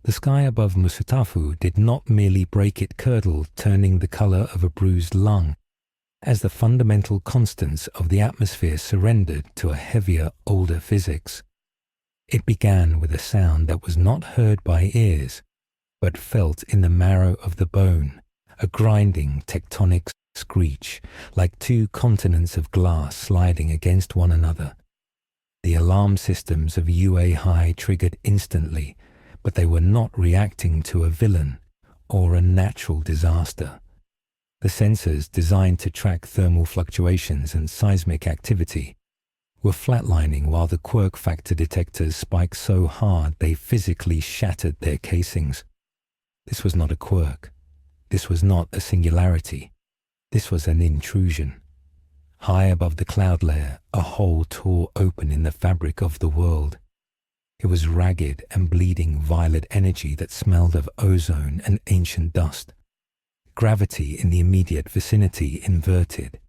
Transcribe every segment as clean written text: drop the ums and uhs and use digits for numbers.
The sky above Musutafu did not merely break its curdle, turning the color of a bruised lung, as the fundamental constants of the atmosphere surrendered to a heavier, older physics. It began with a sound that was not heard by ears, but felt in the marrow of the bone, a grinding tectonic screech, like two continents of glass sliding against one another. The alarm systems of UA High triggered instantly, but they were not reacting to a villain or a natural disaster. The sensors designed to track thermal fluctuations and seismic activity were flatlining while the quirk factor detectors spiked so hard they physically shattered their casings. This was not a quirk. This was not a singularity. This was an intrusion. High above the cloud layer, a hole tore open in the fabric of the world. It was ragged and bleeding violet energy that smelled of ozone and ancient dust. Gravity in the immediate vicinity inverted.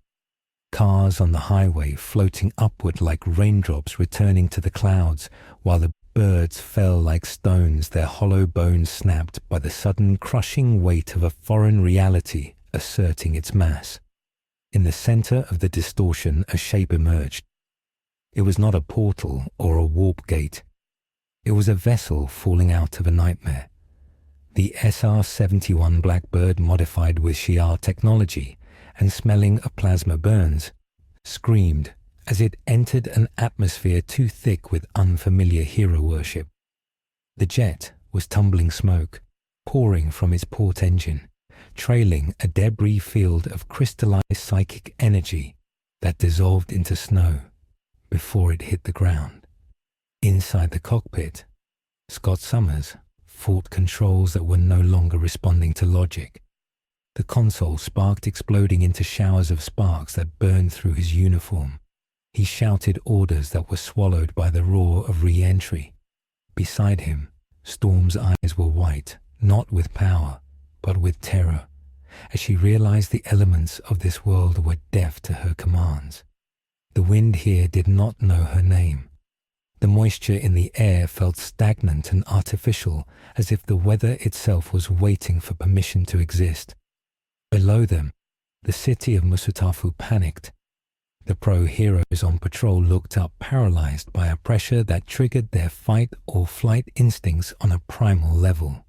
Cars on the highway floating upward like raindrops returning to the clouds, while the birds fell like stones, their hollow bones snapped by the sudden crushing weight of a foreign reality asserting its mass. In the center of the distortion, a shape emerged. It was not a portal or a warp gate. It was a vessel falling out of a nightmare. The SR-71 Blackbird, modified with Shi'ar technology and smelling of plasma burns, screamed as it entered an atmosphere too thick with unfamiliar hero worship. The jet was tumbling smoke, pouring from its port engine, trailing a debris field of crystallized psychic energy that dissolved into snow before it hit the ground. Inside the cockpit, Scott Summers fought controls that were no longer responding to logic. The console sparked, exploding into showers of sparks that burned through his uniform. He shouted orders that were swallowed by the roar of re-entry. Beside him, Storm's eyes were white, not with power, but with terror, as she realized the elements of this world were deaf to her commands. The wind here did not know her name. The moisture in the air felt stagnant and artificial, as if the weather itself was waiting for permission to exist. Below them, the city of Musutafu panicked. The pro-heroes on patrol looked up, paralyzed by a pressure that triggered their fight-or-flight instincts on a primal level.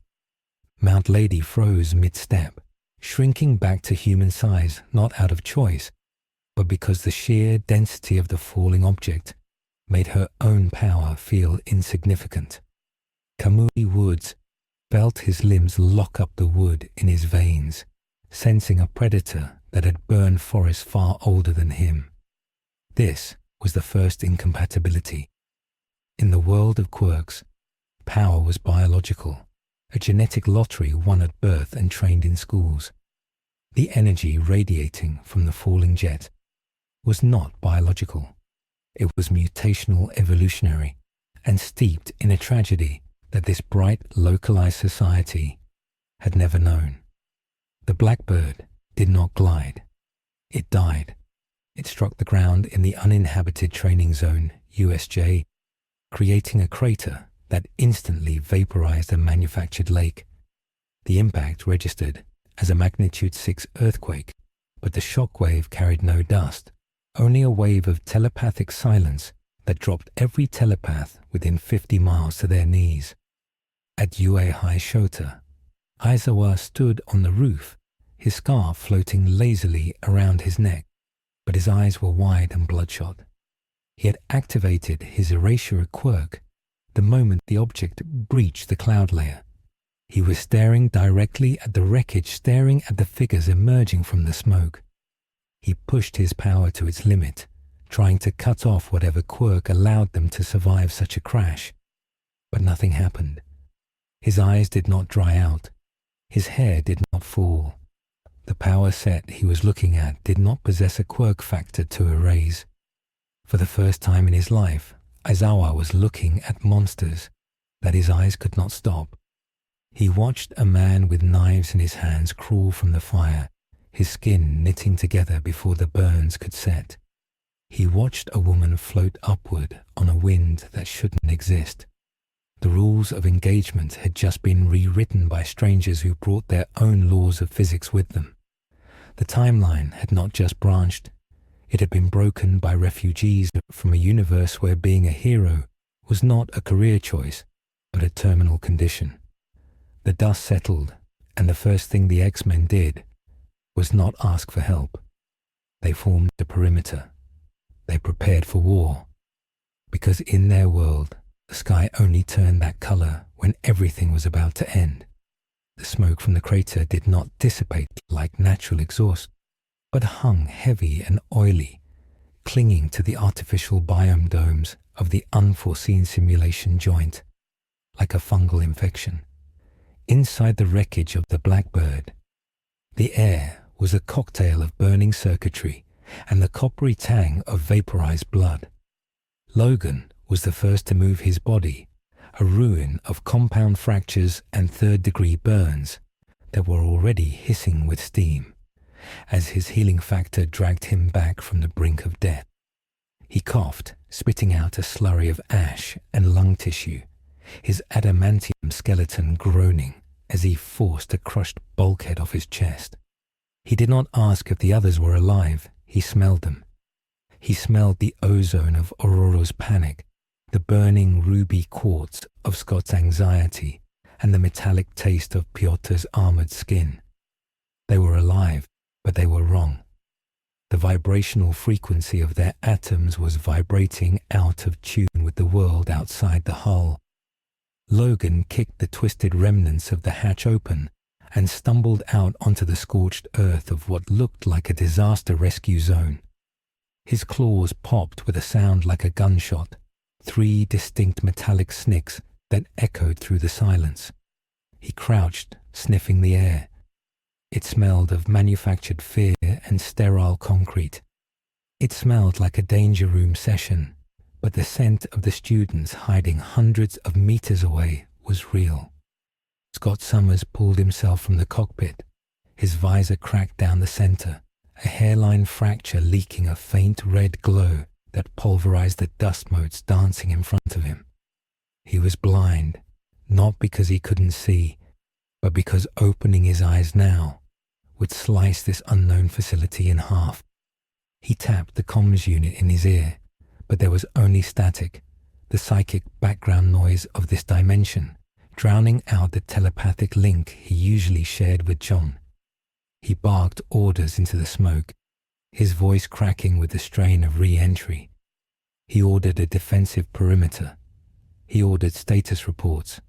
Mount Lady froze mid-step, shrinking back to human size, not out of choice, but because the sheer density of the falling object made her own power feel insignificant. Kamui Woods felt his limbs lock up the wood in his veins, sensing a predator that had burned forests far older than him. This was the first incompatibility. In the world of quirks, power was biological, a genetic lottery won at birth and trained in schools. The energy radiating from the falling jet was not biological. It was mutational, evolutionary, and steeped in a tragedy that this bright, localized society had never known. The Blackbird did not glide. It died. It struck the ground in the uninhabited training zone, USJ, creating a crater that instantly vaporized a manufactured lake. The impact registered as a magnitude 6 earthquake, but the shockwave carried no dust, only a wave of telepathic silence that dropped every telepath within 50 miles to their knees. At UA High Shota, Aizawa stood on the roof, his scarf floating lazily around his neck, but his eyes were wide and bloodshot. He had activated his erasure quirk the moment the object breached the cloud layer. He was staring directly at the wreckage, staring at the figures emerging from the smoke. He pushed his power to its limit, trying to cut off whatever quirk allowed them to survive such a crash. But nothing happened. His eyes did not dry out. His hair did not fall. The power set he was looking at did not possess a quirk factor to erase. For the first time in his life, Aizawa was looking at monsters that his eyes could not stop. He watched a man with knives in his hands crawl from the fire, his skin knitting together before the burns could set. He watched a woman float upward on a wind that shouldn't exist. The rules of engagement had just been rewritten by strangers who brought their own laws of physics with them. The timeline had not just branched, it had been broken by refugees from a universe where being a hero was not a career choice, but a terminal condition. The dust settled, and the first thing the X-Men did was not ask for help. They formed a perimeter. They prepared for war, because in their world, the sky only turned that color when everything was about to end. The smoke from the crater did not dissipate like natural exhaust, but hung heavy and oily, clinging to the artificial biome domes of the unforeseen simulation joint, like a fungal infection. Inside the wreckage of the Blackbird, the air was a cocktail of burning circuitry and the coppery tang of vaporized blood. Logan was the first to move his body, a ruin of compound fractures and third-degree burns that were already hissing with steam, as his healing factor dragged him back from the brink of death. He coughed, spitting out a slurry of ash and lung tissue, his adamantium skeleton groaning as he forced a crushed bulkhead off his chest. He did not ask if the others were alive. He smelled them. He smelled the ozone of Aurora's panic, the burning ruby quartz of Scott's anxiety, and the metallic taste of Piotr's armored skin. They were alive, but they were wrong. The vibrational frequency of their atoms was vibrating out of tune with the world outside the hull. Logan kicked the twisted remnants of the hatch open and stumbled out onto the scorched earth of what looked like a disaster rescue zone. His claws popped with a sound like a gunshot, 3 distinct metallic snicks that echoed through the silence. He crouched, sniffing the air. It smelled of manufactured fear and sterile concrete. It smelled like a danger room session, but the scent of the students hiding hundreds of meters away was real. Scott Summers pulled himself from the cockpit, his visor cracked down the center, a hairline fracture leaking a faint red glow that pulverized the dust motes dancing in front of him. He was blind, not because he couldn't see, but because opening his eyes now would slice this unknown facility in half. He tapped the comms unit in his ear, but there was only static, the psychic background noise of this dimension, drowning out the telepathic link he usually shared with John. He barked orders into the smoke, his voice cracking with the strain of re-entry. He ordered a defensive perimeter. He ordered status reports.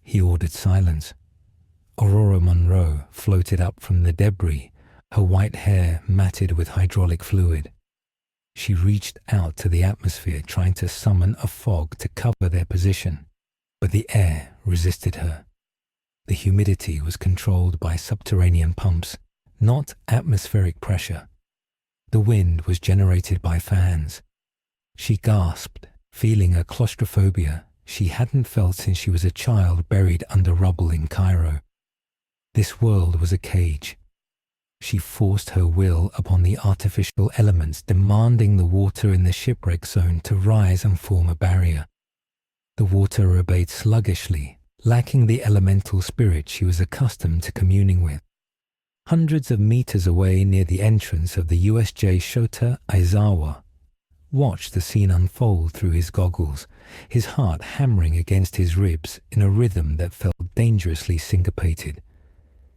He ordered silence. Aurora Monroe floated up from the debris, her white hair matted with hydraulic fluid. She reached out to the atmosphere, trying to summon a fog to cover their position, but the air resisted her. The humidity was controlled by subterranean pumps, not atmospheric pressure. The wind was generated by fans. She gasped, feeling a claustrophobia she hadn't felt since she was a child buried under rubble in Cairo. This world was a cage. She forced her will upon the artificial elements, demanding the water in the shipwreck zone to rise and form a barrier. The water obeyed sluggishly, lacking the elemental spirit she was accustomed to communing with. Hundreds of meters away near the entrance of the USJ Shota Aizawa, watched the scene unfold through his goggles, his heart hammering against his ribs in a rhythm that felt dangerously syncopated.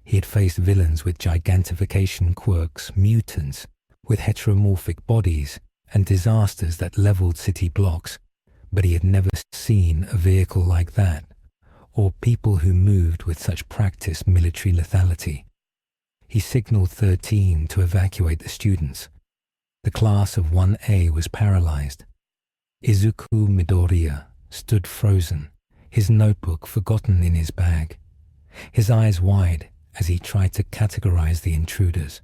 He had faced villains with gigantification quirks, mutants with heteromorphic bodies, and disasters that leveled city blocks, but he had never seen a vehicle like that, or people who moved with such practiced military lethality. He signaled 13 to evacuate the students. The class of 1A was paralyzed. Izuku Midoriya stood frozen, his notebook forgotten in his bag, his eyes wide as he tried to categorize the intruders.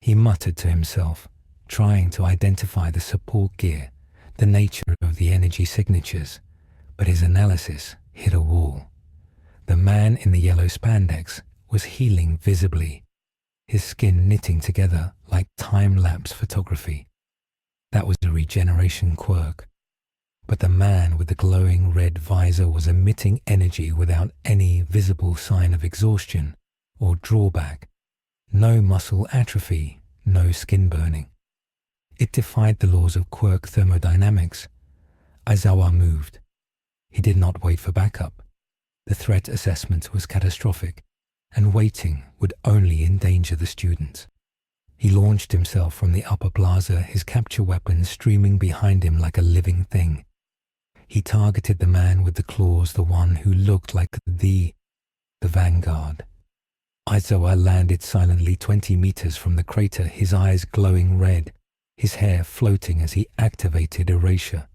He muttered to himself, trying to identify the support gear, the nature of the energy signatures, but his analysis hit a wall. The man in the yellow spandex was healing visibly, his skin knitting together like time-lapse photography. That was a regeneration quirk. but the man with the glowing red visor was emitting energy without any visible sign of exhaustion or drawback. No muscle atrophy, no skin burning. It defied the laws of quirk thermodynamics. Aizawa moved. He did not wait for backup. The threat assessment was catastrophic, and waiting would only endanger the students. He launched himself from the upper plaza, his capture weapon streaming behind him like a living thing. He targeted the man with the claws, the one who looked like the vanguard. Aizawa landed silently 20 meters from the crater, his eyes glowing red, his hair floating as he activated erasure.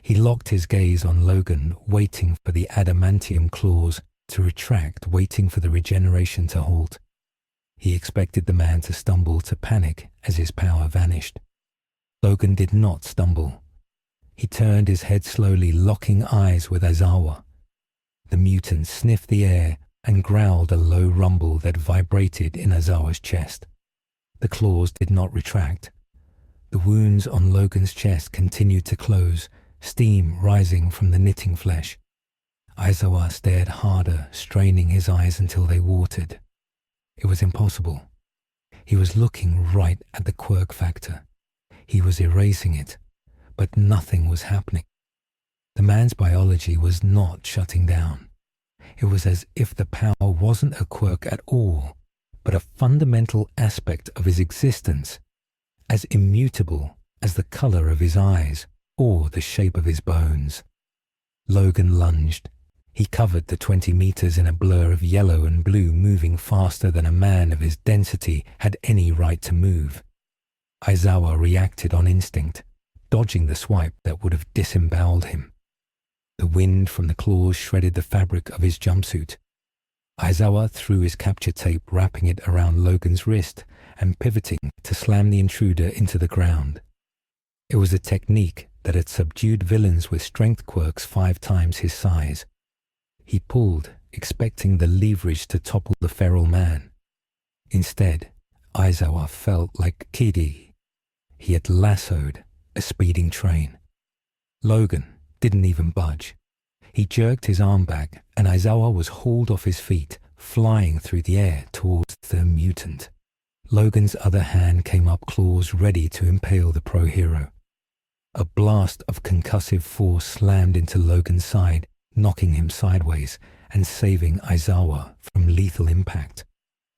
He locked his gaze on Logan, waiting for the adamantium claws to retract, waiting for the regeneration to halt. He expected the man to stumble, to panic as his power vanished. Logan did not stumble. He turned his head slowly, locking eyes with Aizawa. The mutant sniffed the air and growled a low rumble that vibrated in Aizawa's chest. The claws did not retract. The wounds on Logan's chest continued to close, steam rising from the knitting flesh. Aizawa stared harder, straining his eyes until they watered. It was impossible. He was looking right at the quirk factor. He was erasing it, but nothing was happening. The man's biology was not shutting down. It was as if the power wasn't a quirk at all, but a fundamental aspect of his existence, as immutable as the color of his eyes or the shape of his bones. Logan lunged. He covered the 20 meters in a blur of yellow and blue, moving faster than a man of his density had any right to move. Aizawa reacted on instinct, dodging the swipe that would have disemboweled him. The wind from the claws shredded the fabric of his jumpsuit. Aizawa threw his capture tape, wrapping it around Logan's wrist and pivoting to slam the intruder into the ground. It was a technique that had subdued villains with strength quirks 5 times his size. He pulled, expecting the leverage to topple the feral man. Instead, Aizawa felt like Kidi. He had lassoed a speeding train. Logan didn't even budge. He jerked his arm back, and Aizawa was hauled off his feet, flying through the air towards the mutant. Logan's other hand came up, claws ready to impale the pro-hero. A blast of concussive force slammed into Logan's side, knocking him sideways and saving Aizawa from lethal impact.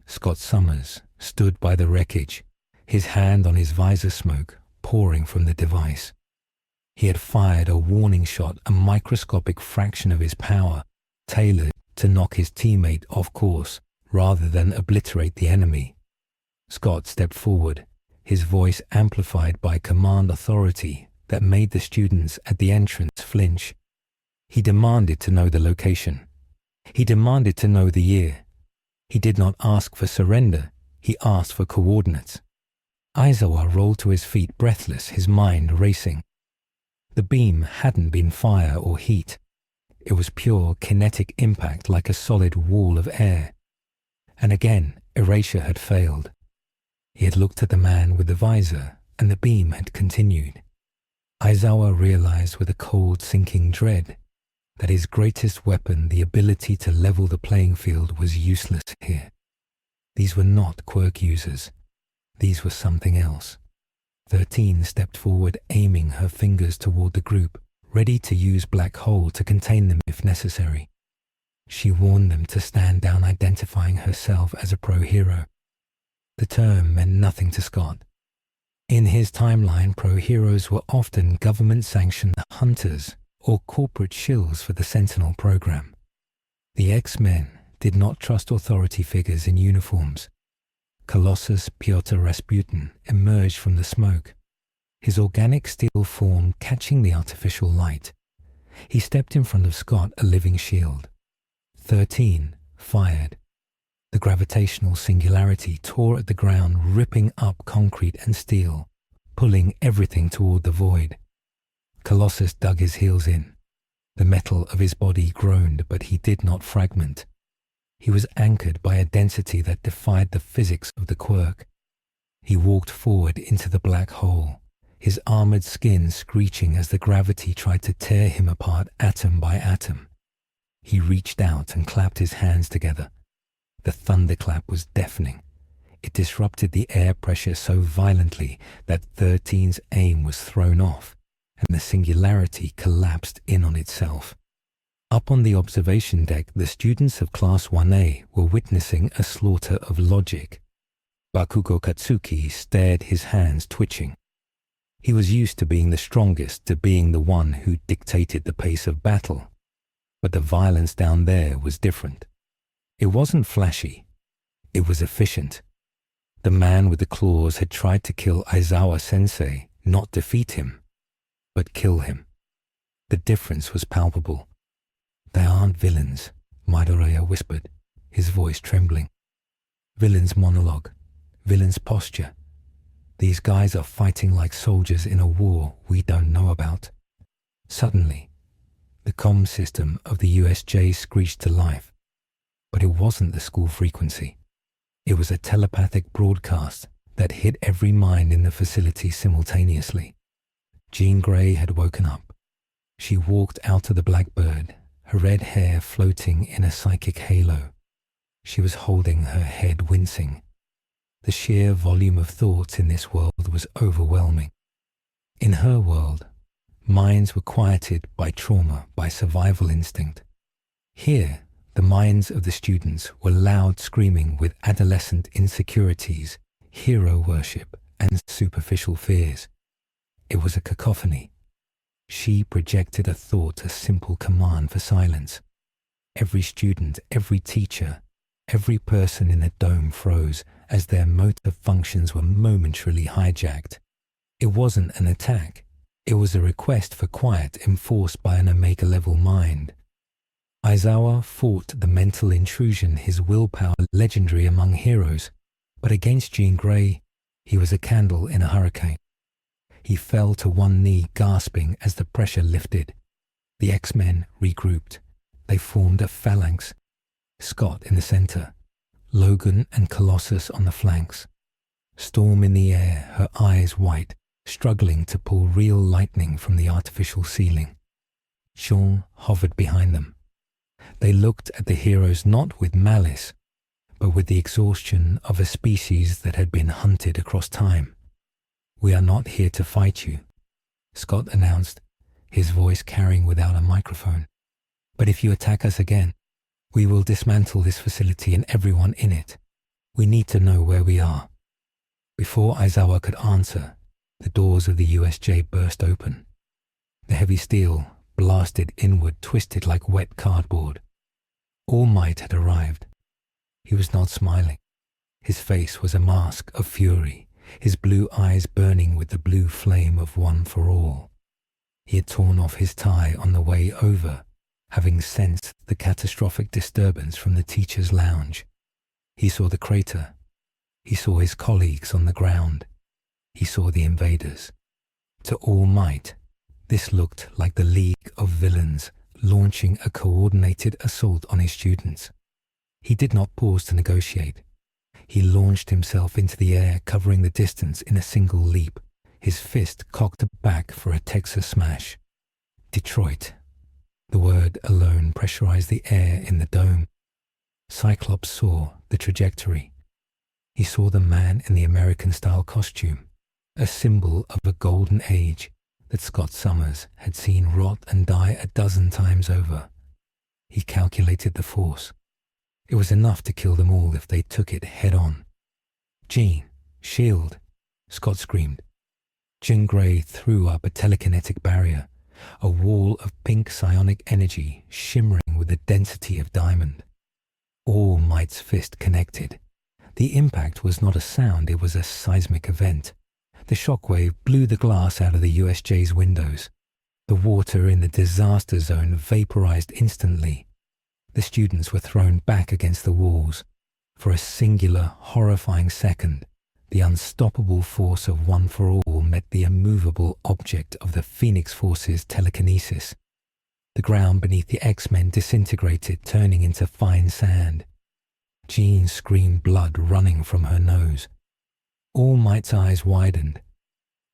Scott Summers stood by the wreckage, his hand on his visor, smoke pouring from the device. He had fired a warning shot, a microscopic fraction of his power, tailored to knock his teammate off course rather than obliterate the enemy. Scott stepped forward, his voice amplified by command authority that made the students at the entrance flinch. He demanded to know the location. He demanded to know the year. He did not ask for surrender. He asked for coordinates. Aizawa rolled to his feet, breathless, his mind racing. The beam hadn't been fire or heat. It was pure kinetic impact, like a solid wall of air. And again, erasure had failed. He had looked at the man with the visor, and the beam had continued. Aizawa realized with a cold, sinking dread that his greatest weapon, the ability to level the playing field, was useless here. These were not quirk users. These were something else. 13 stepped forward, aiming her fingers toward the group, ready to use Black Hole to contain them if necessary. She warned them to stand down, identifying herself as a pro-hero. The term meant nothing to Scott. In his timeline, pro-heroes were often government-sanctioned hunters or corporate shills for the Sentinel program. The X-Men did not trust authority figures in uniforms. Colossus Pyotr Rasputin emerged from the smoke, his organic steel form catching the artificial light. He stepped in front of Scott, a living shield. 13 fired. The gravitational singularity tore at the ground, ripping up concrete and steel, pulling everything toward the void. Colossus dug his heels in. The metal of his body groaned, but he did not fragment. He was anchored by a density that defied the physics of the quirk. He walked forward into the black hole, his armored skin screeching as the gravity tried to tear him apart atom by atom. He reached out and clapped his hands together. The thunderclap was deafening. It disrupted the air pressure so violently that 13's aim was thrown off, and the singularity collapsed in on itself. Up on the observation deck, the students of Class 1A were witnessing a slaughter of logic. Bakugo Katsuki stared, his hands twitching. He was used to being the strongest, to being the one who dictated the pace of battle. But the violence down there was different. It wasn't flashy. It was efficient. The man with the claws had tried to kill Aizawa-sensei, not defeat him, but kill him. The difference was palpable. "They aren't villains," Midoriya whispered, his voice trembling. "Villains' monologue, villains' posture. These guys are fighting like soldiers in a war we don't know about." Suddenly, the comm system of the USJ screeched to life. But it wasn't the school frequency. It was a telepathic broadcast that hit every mind in the facility simultaneously. Jean Grey had woken up. She walked out of the Blackbird, her red hair floating in a psychic halo. She was holding her head, wincing. The sheer volume of thoughts in this world was overwhelming. In her world, minds were quieted by trauma, by survival instinct. Here, the minds of the students were loud, screaming with adolescent insecurities, hero worship, and superficial fears. It was a cacophony. She projected a thought, a simple command for silence. Every student, every teacher, every person in the dome froze as their motor functions were momentarily hijacked. It wasn't an attack. It was a request for quiet enforced by an Omega-level mind. Aizawa fought the mental intrusion, his willpower legendary among heroes, but against Jean Grey, he was a candle in a hurricane. He fell to one knee, gasping as the pressure lifted. The X-Men regrouped. They formed a phalanx. Scott in the center, Logan and Colossus on the flanks. Storm in the air, her eyes white, struggling to pull real lightning from the artificial ceiling. Sean hovered behind them. They looked at the heroes not with malice, but with the exhaustion of a species that had been hunted across time. "We are not here to fight you," Scott announced, his voice carrying without a microphone. "But if you attack us again, we will dismantle this facility and everyone in it. We need to know where we are." Before Aizawa could answer, the doors of the USJ burst open. The heavy steel blasted inward, twisted like wet cardboard. All Might had arrived. He was not smiling. His face was a mask of fury, his blue eyes burning with the blue flame of One for All. He had torn off his tie on the way over, having sensed the catastrophic disturbance from the teacher's lounge. He saw the crater. He saw his colleagues on the ground. He saw the invaders. To All Might, this looked like the League of Villains launching a coordinated assault on his students. He did not pause to negotiate. He launched himself into the air, covering the distance in a single leap, his fist cocked back for a Texas smash. Detroit. The word alone pressurized the air in the dome. Cyclops saw the trajectory. He saw the man in the American-style costume, a symbol of a golden age that Scott Summers had seen rot and die a dozen times over. He calculated the force. It was enough to kill them all if they took it head-on. "Jean, shield!" Scott screamed. Jean Grey threw up a telekinetic barrier, a wall of pink psionic energy shimmering with the density of diamond. All Might's fist connected. The impact was not a sound, it was a seismic event. The shockwave blew the glass out of the USJ's windows. The water in the disaster zone vaporized instantly. The students were thrown back against the walls. For a singular, horrifying second, the unstoppable force of One for All met the immovable object of the Phoenix Force's telekinesis. The ground beneath the X-Men disintegrated, turning into fine sand. Jean screamed, blood running from her nose. All Might's eyes widened.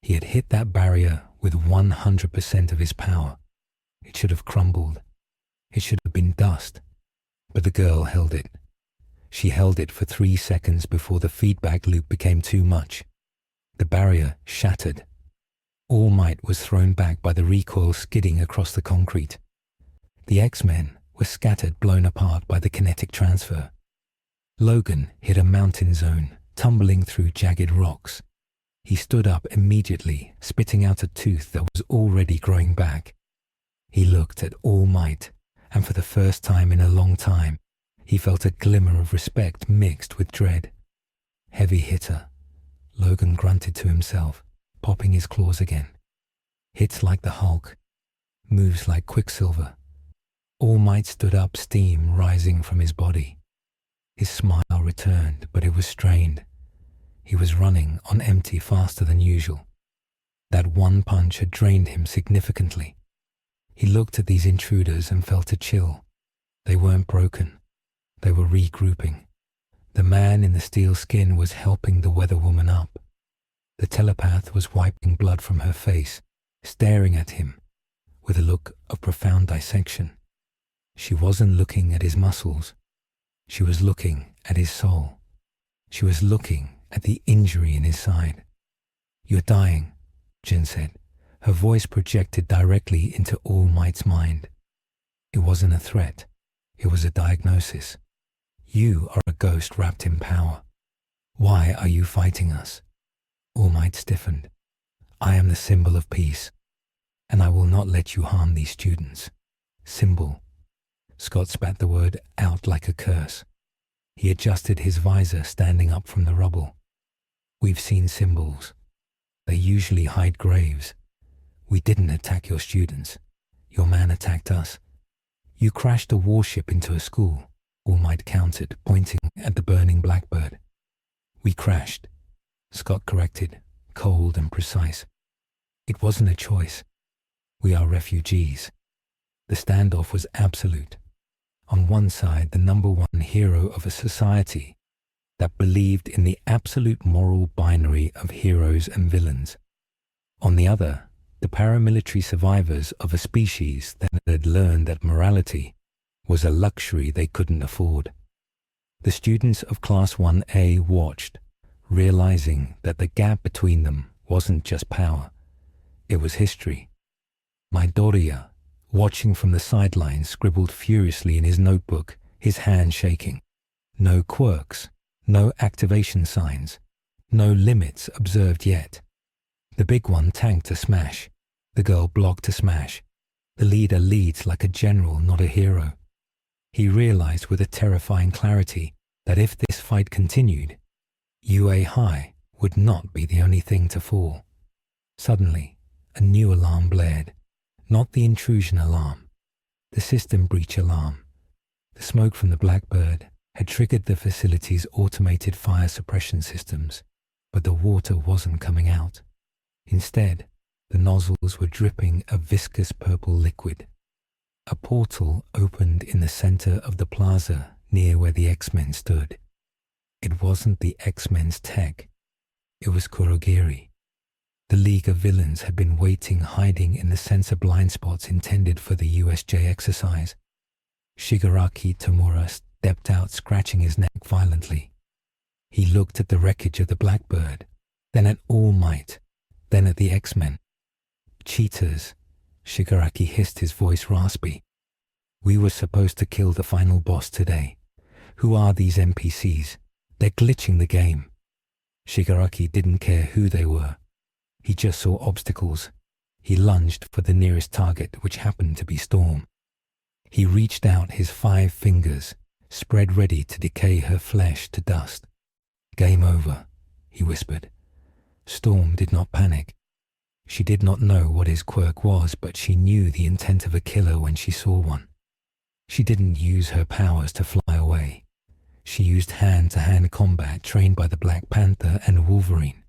He had hit that barrier with 100% of his power. It should have crumbled. It should have been dust. But the girl held it. She held it for 3 seconds before the feedback loop became too much. The barrier shattered. All Might was thrown back by the recoil skidding across the concrete. The X-Men were scattered, blown apart by the kinetic transfer. Logan hit a mountain zone, tumbling through jagged rocks. He stood up immediately, spitting out a tooth that was already growing back. He looked at All Might, and for the first time in a long time, he felt a glimmer of respect mixed with dread. Heavy hitter. Logan grunted to himself, popping his claws again. Hits like the Hulk. Moves like Quicksilver. All Might stood up, steam rising from his body. His smile returned, but it was strained. He was running on empty faster than usual. That one punch had drained him significantly. He looked at these intruders and felt a chill. They weren't broken. They were regrouping. The man in the steel skin was helping the weather woman up. The telepath was wiping blood from her face, staring at him with a look of profound dissection. She wasn't looking at his muscles. She was looking at his soul. She was looking at the injury in his side. "You're dying," Jin said. Her voice projected directly into All Might's mind. It wasn't a threat. It was a diagnosis. You are a ghost wrapped in power. Why are you fighting us? All Might stiffened. I am the symbol of peace, and I will not let you harm these students. Symbol. Scott spat the word out like a curse. He adjusted his visor, standing up from the rubble. We've seen symbols. They usually hide graves. We didn't attack your students. Your man attacked us. You crashed a warship into a school, All Might countered, pointing at the burning Blackbird. We crashed, Scott corrected, cold and precise. It wasn't a choice. We are refugees. The standoff was absolute. On one side, the number one hero of a society that believed in the absolute moral binary of heroes and villains. On the other, the paramilitary survivors of a species that had learned that morality was a luxury they couldn't afford. The students of Class 1A watched, realizing that the gap between them wasn't just power, it was history. Midoriya, watching from the sidelines, scribbled furiously in his notebook, his hand shaking. No quirks, no activation signs, no limits observed yet. The big one tanked a smash. The girl blocked a smash. The leader leads like a general, not a hero. He realized with a terrifying clarity that if this fight continued, UA High would not be the only thing to fall. Suddenly, a new alarm blared. Not the intrusion alarm, the system breach alarm. The smoke from the Blackbird had triggered the facility's automated fire suppression systems, but the water wasn't coming out. Instead, the nozzles were dripping a viscous purple liquid. A portal opened in the center of the plaza near where the X-Men stood. It wasn't the X-Men's tech. It was Kurogiri. The League of Villains had been waiting, hiding in the sensor blind spots intended for the USJ exercise. Shigaraki Tamura stepped out, scratching his neck violently. He looked at the wreckage of the Blackbird, then at All Might, then at the X-Men. Cheaters, Shigaraki hissed, his voice raspy. We were supposed to kill the final boss today. Who are these NPCs? They're glitching the game. Shigaraki didn't care who they were. He just saw obstacles. He lunged for the nearest target, which happened to be Storm. He reached out his 5 fingers, spread ready to decay her flesh to dust. Game over, he whispered. Storm did not panic. She did not know what his quirk was, but she knew the intent of a killer when she saw one. She didn't use her powers to fly away. She used hand-to-hand combat trained by the Black Panther and Wolverine.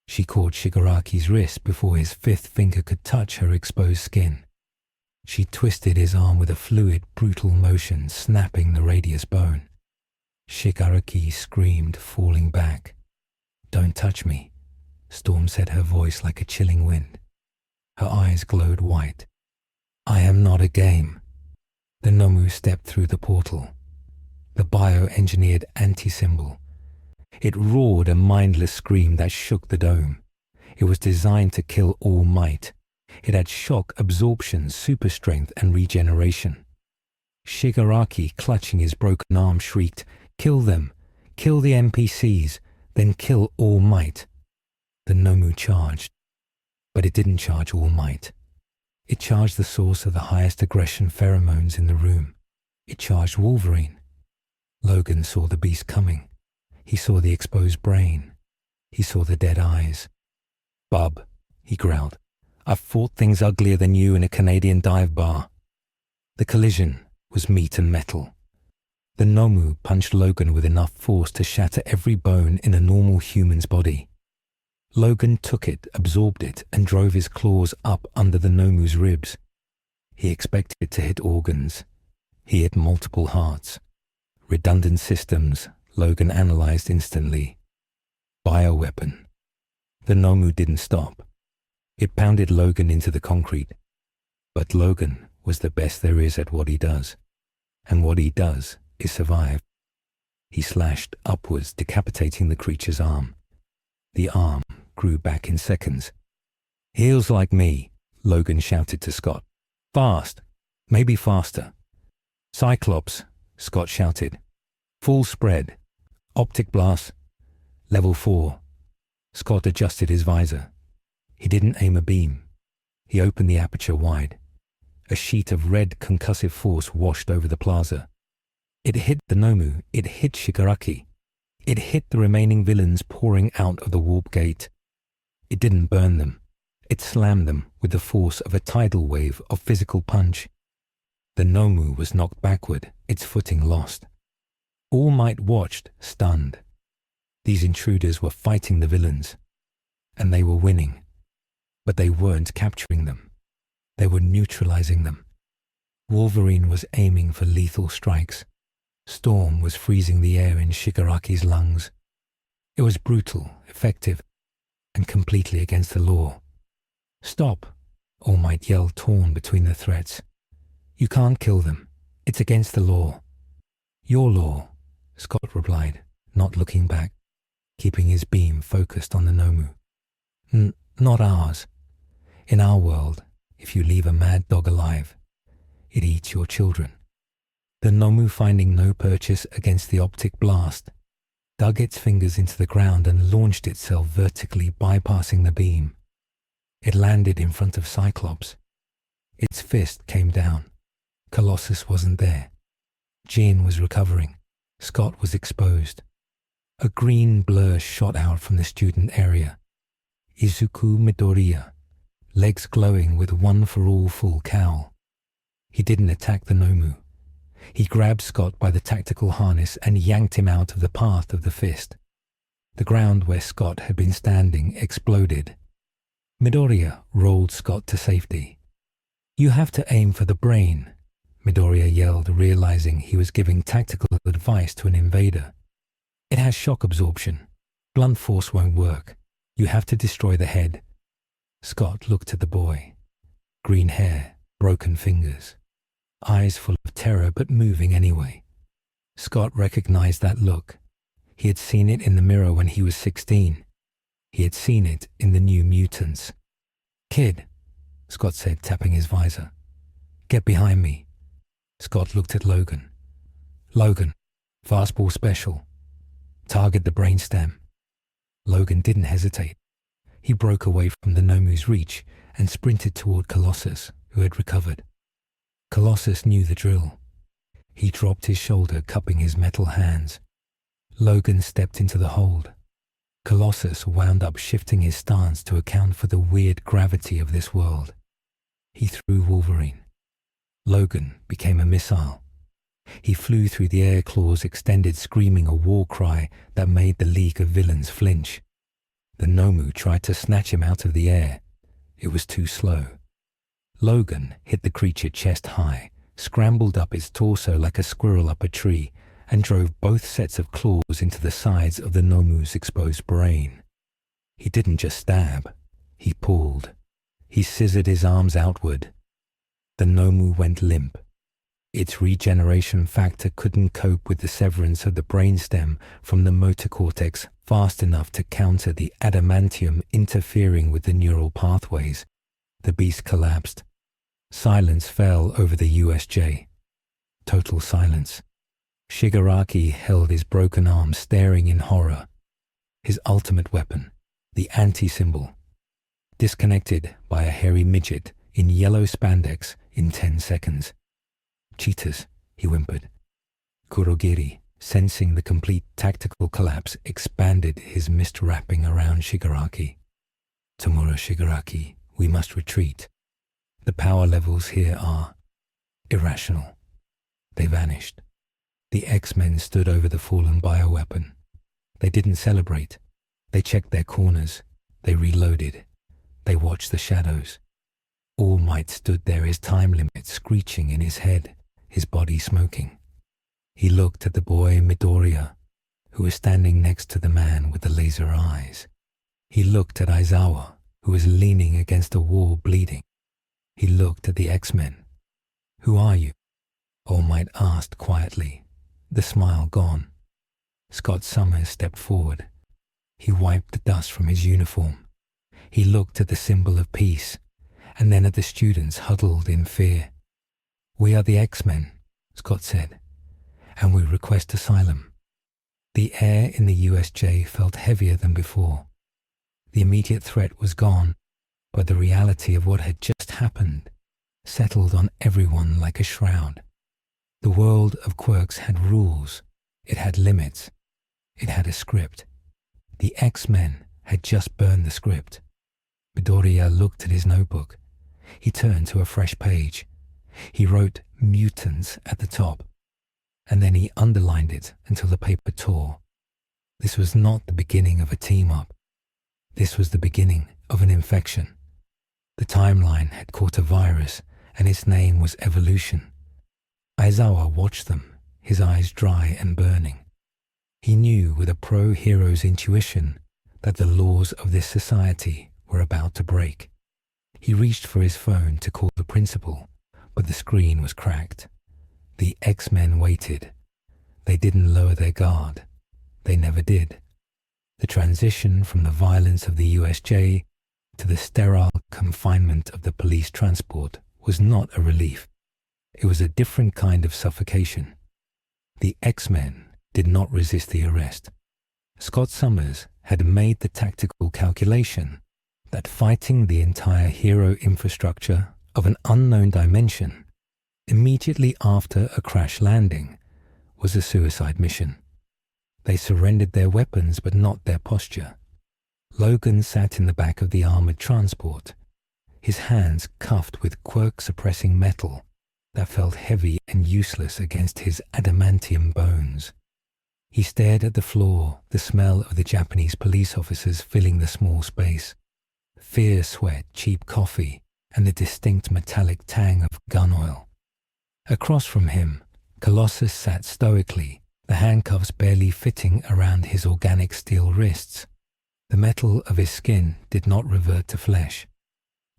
She caught Shigaraki's wrist before his 5th finger could touch her exposed skin. She twisted his arm with a fluid, brutal motion, snapping the radius bone. Shigaraki screamed, falling back. Don't touch me. Storm said, her voice like a chilling wind. Her eyes glowed white. I am not a game. The Nomu stepped through the portal. The bio-engineered anti-symbol. It roared a mindless scream that shook the dome. It was designed to kill all might. It had shock absorption, super strength, and regeneration. Shigaraki, clutching his broken arm, shrieked, "Kill them! Kill the NPCs! Then kill All Might!" The Nomu charged. But it didn't charge All Might. It charged the source of the highest aggression pheromones in the room. It charged Wolverine. Logan saw the beast coming. He saw the exposed brain. He saw the dead eyes. "Bub," he growled, "I've fought things uglier than you in a Canadian dive bar." The collision was meat and metal. The Nomu punched Logan with enough force to shatter every bone in a normal human's body. Logan took it, absorbed it, and drove his claws up under the Nomu's ribs. He expected to hit organs. He hit multiple hearts. Redundant systems, Logan analyzed instantly. Bioweapon. The Nomu didn't stop. It pounded Logan into the concrete. But Logan was the best there is at what he does. And what he does is survive. He slashed upwards, decapitating the creature's arm. The arm grew back in seconds. "Heals like me," Logan shouted to Scott. "Fast. Maybe faster." "Cyclops," Scott shouted. "Full spread. Optic blast. Level 4. Scott adjusted his visor. He didn't aim a beam. He opened the aperture wide. A sheet of red concussive force washed over the plaza. It hit the Nomu. It hit Shigaraki. It hit the remaining villains pouring out of the warp gate. It didn't burn them. It slammed them with the force of a tidal wave of physical punch. The Nomu was knocked backward, its footing lost. All Might watched, stunned. These intruders were fighting the villains, and they were winning. But they weren't capturing them. They were neutralizing them. Wolverine was aiming for lethal strikes. Storm was freezing the air in Shigaraki's lungs. It was brutal, effective, and completely against the law. "Stop," All Might yelled, torn between the threats. "You can't kill them. It's against the law." "Your law," Scott replied, not looking back, keeping his beam focused on the Nomu. Not ours. In our world, if you leave a mad dog alive, it eats your children." The Nomu, finding no purchase against the optic blast, dug its fingers into the ground and launched itself vertically, bypassing the beam. It landed in front of Cyclops. Its fist came down. Colossus wasn't there. Jin was recovering. Scott was exposed. A green blur shot out from the student area. Izuku Midoriya, legs glowing with one for all full cowl. He didn't attack the Nomu. He grabbed Scott by the tactical harness and yanked him out of the path of the fist. The ground where Scott had been standing exploded. Midoriya rolled Scott to safety. "You have to aim for the brain," Midoriya yelled, realizing he was giving tactical advice to an invader. "It has shock absorption. Blunt force won't work. You have to destroy the head." Scott looked at the boy. Green hair, broken fingers. Eyes full of terror but moving anyway. Scott recognized that look. He had seen it in the mirror when he was 16. He had seen it in the New Mutants. "Kid," Scott said, tapping his visor. "Get behind me." Scott looked at Logan. "Logan, fastball special. Target the brainstem." Logan didn't hesitate. He broke away from the Nomu's reach and sprinted toward Colossus, who had recovered. Colossus knew the drill. He dropped his shoulder, cupping his metal hands. Logan stepped into the hold. Colossus wound up shifting his stance to account for the weird gravity of this world. He threw Wolverine. Logan became a missile. He flew through the air, claws extended, screaming a war cry that made the League of Villains flinch. The Nomu tried to snatch him out of the air. It was too slow. Logan hit the creature chest high, scrambled up its torso like a squirrel up a tree, and drove both sets of claws into the sides of the Nomu's exposed brain. He didn't just stab, he pulled. He scissored his arms outward. The Nomu went limp. Its regeneration factor couldn't cope with the severance of the brainstem from the motor cortex fast enough to counter the adamantium interfering with the neural pathways. The beast collapsed. Silence fell over the USJ. Total silence. Shigaraki held his broken arm, staring in horror. His ultimate weapon, the anti-symbol, disconnected by a hairy midget in yellow spandex in 10 seconds. Cheetahs, he whimpered. Kurogiri, sensing the complete tactical collapse, expanded his mist wrapping around Shigaraki. Tamura Shigaraki, we must retreat. The power levels here are irrational. They vanished. The X-Men stood over the fallen bioweapon. They didn't celebrate. They checked their corners. They reloaded. They watched the shadows. All Might stood there, his time limit screeching in his head, his body smoking. He looked at the boy Midoriya, who was standing next to the man with the laser eyes. He looked at Aizawa, who was leaning against a wall bleeding. He looked at the X-Men. Who are you? All Might asked quietly, the smile gone. Scott Summers stepped forward. He wiped the dust from his uniform. He looked at the symbol of peace, and then at the students huddled in fear. We are the X-Men, Scott said, and we request asylum. The air in the USJ felt heavier than before. The immediate threat was gone, but the reality of what had just happened settled on everyone like a shroud. The world of quirks had rules. It had limits. It had a script. The X-Men had just burned the script. Midoriya looked at his notebook. He turned to a fresh page. He wrote mutants at the top, and then he underlined it until the paper tore. This was not the beginning of a team-up. This was the beginning of an infection. The timeline had caught a virus, and its name was evolution. Aizawa watched them, his eyes dry and burning. He knew with a pro-hero's intuition that the laws of this society were about to break. He reached for his phone to call the principal, but the screen was cracked. The X-Men waited. They didn't lower their guard. They never did. The transition from the violence of the USJ to the sterile confinement of the police transport was not a relief. It was a different kind of suffocation. The X-Men did not resist the arrest. Scott Summers had made the tactical calculation that fighting the entire hero infrastructure of an unknown dimension immediately after a crash landing was a suicide mission. They surrendered their weapons but not their posture. Logan sat in the back of the armored transport, his hands cuffed with quirk-suppressing metal that felt heavy and useless against his adamantium bones. He stared at the floor, the smell of the Japanese police officers filling the small space. Fear sweat, cheap coffee, and the distinct metallic tang of gun oil. Across from him, Colossus sat stoically, the handcuffs barely fitting around his organic steel wrists. The metal of his skin did not revert to flesh.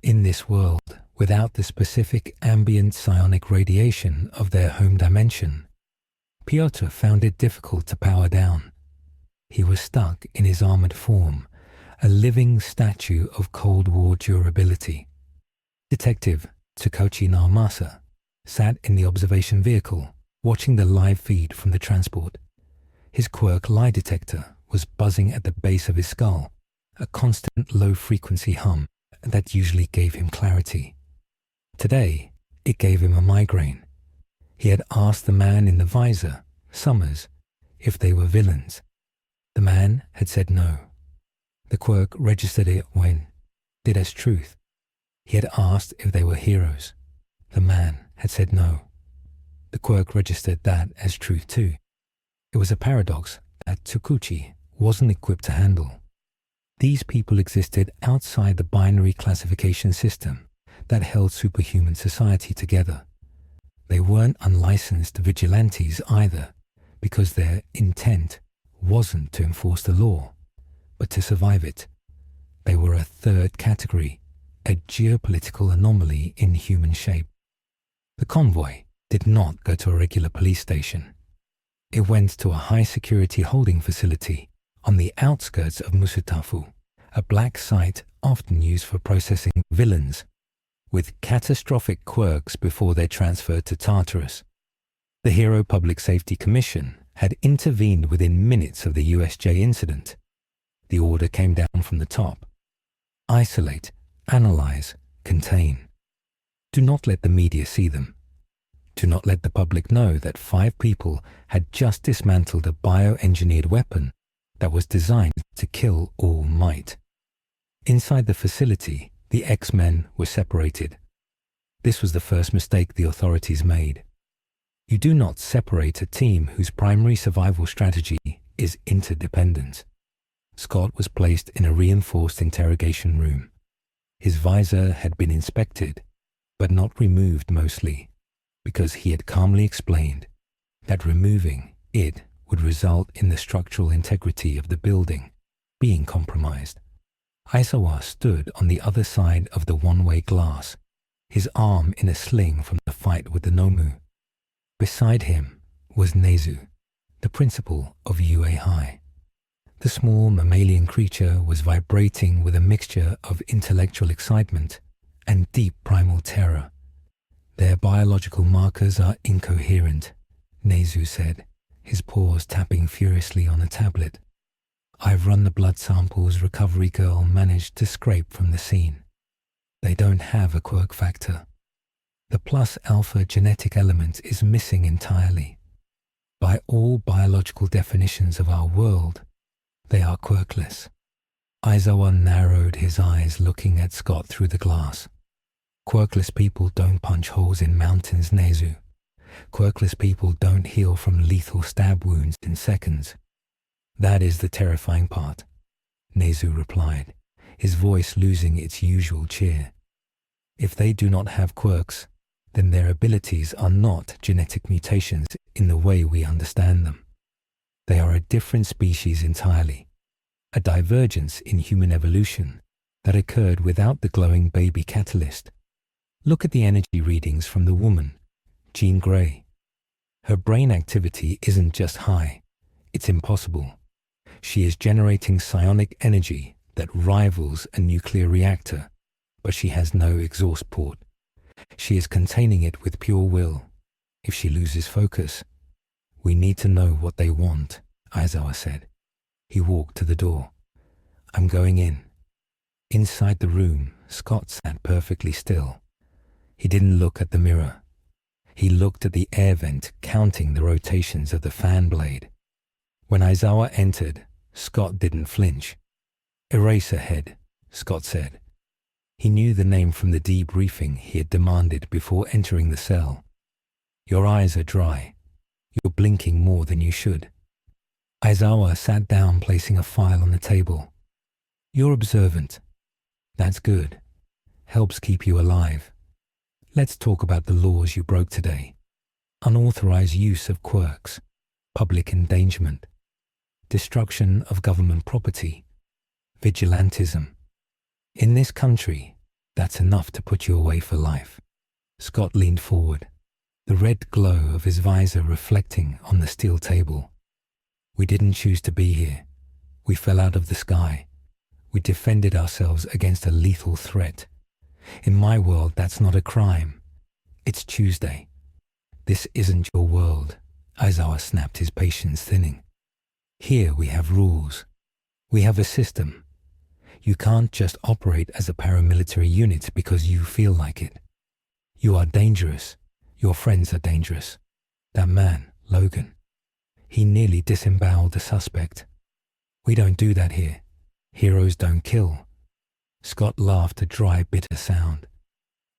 In this world, without the specific ambient psionic radiation of their home dimension, Piotr found it difficult to power down. He was stuck in his armored form, a living statue of Cold War durability. Detective Tsukochi Naomasa sat in the observation vehicle, watching the live feed from the transport. His quirk lie detector was buzzing at the base of his skull, a constant low-frequency hum that usually gave him clarity. Today, it gave him a migraine. He had asked the man in the visor, Summers, if they were villains. The man had said no. The quirk registered it when, did as truth. He had asked if they were heroes. The man had said no. The quirk registered that as truth too. It was a paradox that Tsukuchi wasn't equipped to handle. These people existed outside the binary classification system that held superhuman society together. They weren't unlicensed vigilantes either, because their intent wasn't to enforce the law, but to survive it. They were a third category, a geopolitical anomaly in human shape. The convoy did not go to a regular police station. It went to a high-security holding facility on the outskirts of Musutafu, a black site often used for processing villains with catastrophic quirks before they're transferred to Tartarus. The Hero Public Safety Commission had intervened within minutes of the USJ incident. The order came down from the top. Isolate, analyze, contain. Do not let the media see them. Do not let the public know that 5 people had just dismantled a bioengineered weapon that was designed to kill all might. Inside the facility, the X-Men were separated. This was the first mistake the authorities made. You do not separate a team whose primary survival strategy is interdependence. Scott was placed in a reinforced interrogation room. His visor had been inspected, but not removed mostly, because he had calmly explained that removing it would result in the structural integrity of the building being compromised. Aizawa stood on the other side of the one-way glass, his arm in a sling from the fight with the Nomu. Beside him was Nezu, the principal of UA High. The small mammalian creature was vibrating with a mixture of intellectual excitement and deep primal terror. Their biological markers are incoherent, Nezu said, his paws tapping furiously on a tablet. I've run the blood samples Recovery Girl managed to scrape from the scene. They don't have a quirk factor. The plus alpha genetic element is missing entirely. By all biological definitions of our world, they are quirkless. Aizawa narrowed his eyes looking at Scott through the glass. Quirkless people don't punch holes in mountains, Nezu. Quirkless people don't heal from lethal stab wounds in seconds. That is the terrifying part, Nezu replied, his voice losing its usual cheer. If they do not have quirks, then their abilities are not genetic mutations in the way we understand them. They are a different species entirely, a divergence in human evolution that occurred without the glowing baby catalyst. Look at the energy readings from the woman, Jean Grey. Her brain activity isn't just high, it's impossible. She is generating psionic energy that rivals a nuclear reactor, but she has no exhaust port. She is containing it with pure will. If she loses focus, we need to know what they want, Aizawa said. He walked to the door. I'm going in. Inside the room, Scott sat perfectly still. He didn't look at the mirror. He looked at the air vent, counting the rotations of the fan blade. When Aizawa entered, Scott didn't flinch. Eraserhead, Scott said. He knew the name from the debriefing he had demanded before entering the cell. Your eyes are dry. You're blinking more than you should. Aizawa sat down, placing a file on the table. You're observant. That's good. Helps keep you alive. Let's talk about the laws you broke today. Unauthorized use of quirks, public endangerment, destruction of government property, vigilantism. In this country, that's enough to put you away for life. Scott leaned forward, the red glow of his visor reflecting on the steel table. We didn't choose to be here. We fell out of the sky. We defended ourselves against a lethal threat. In my world, that's not a crime. It's Tuesday. This isn't your world. Aizawa snapped, his patience thinning. Here we have rules. We have a system. You can't just operate as a paramilitary unit because you feel like it. You are dangerous. Your friends are dangerous. That man, Logan, he nearly disemboweled a suspect. We don't do that here. Heroes don't kill. Scott laughed a dry, bitter sound.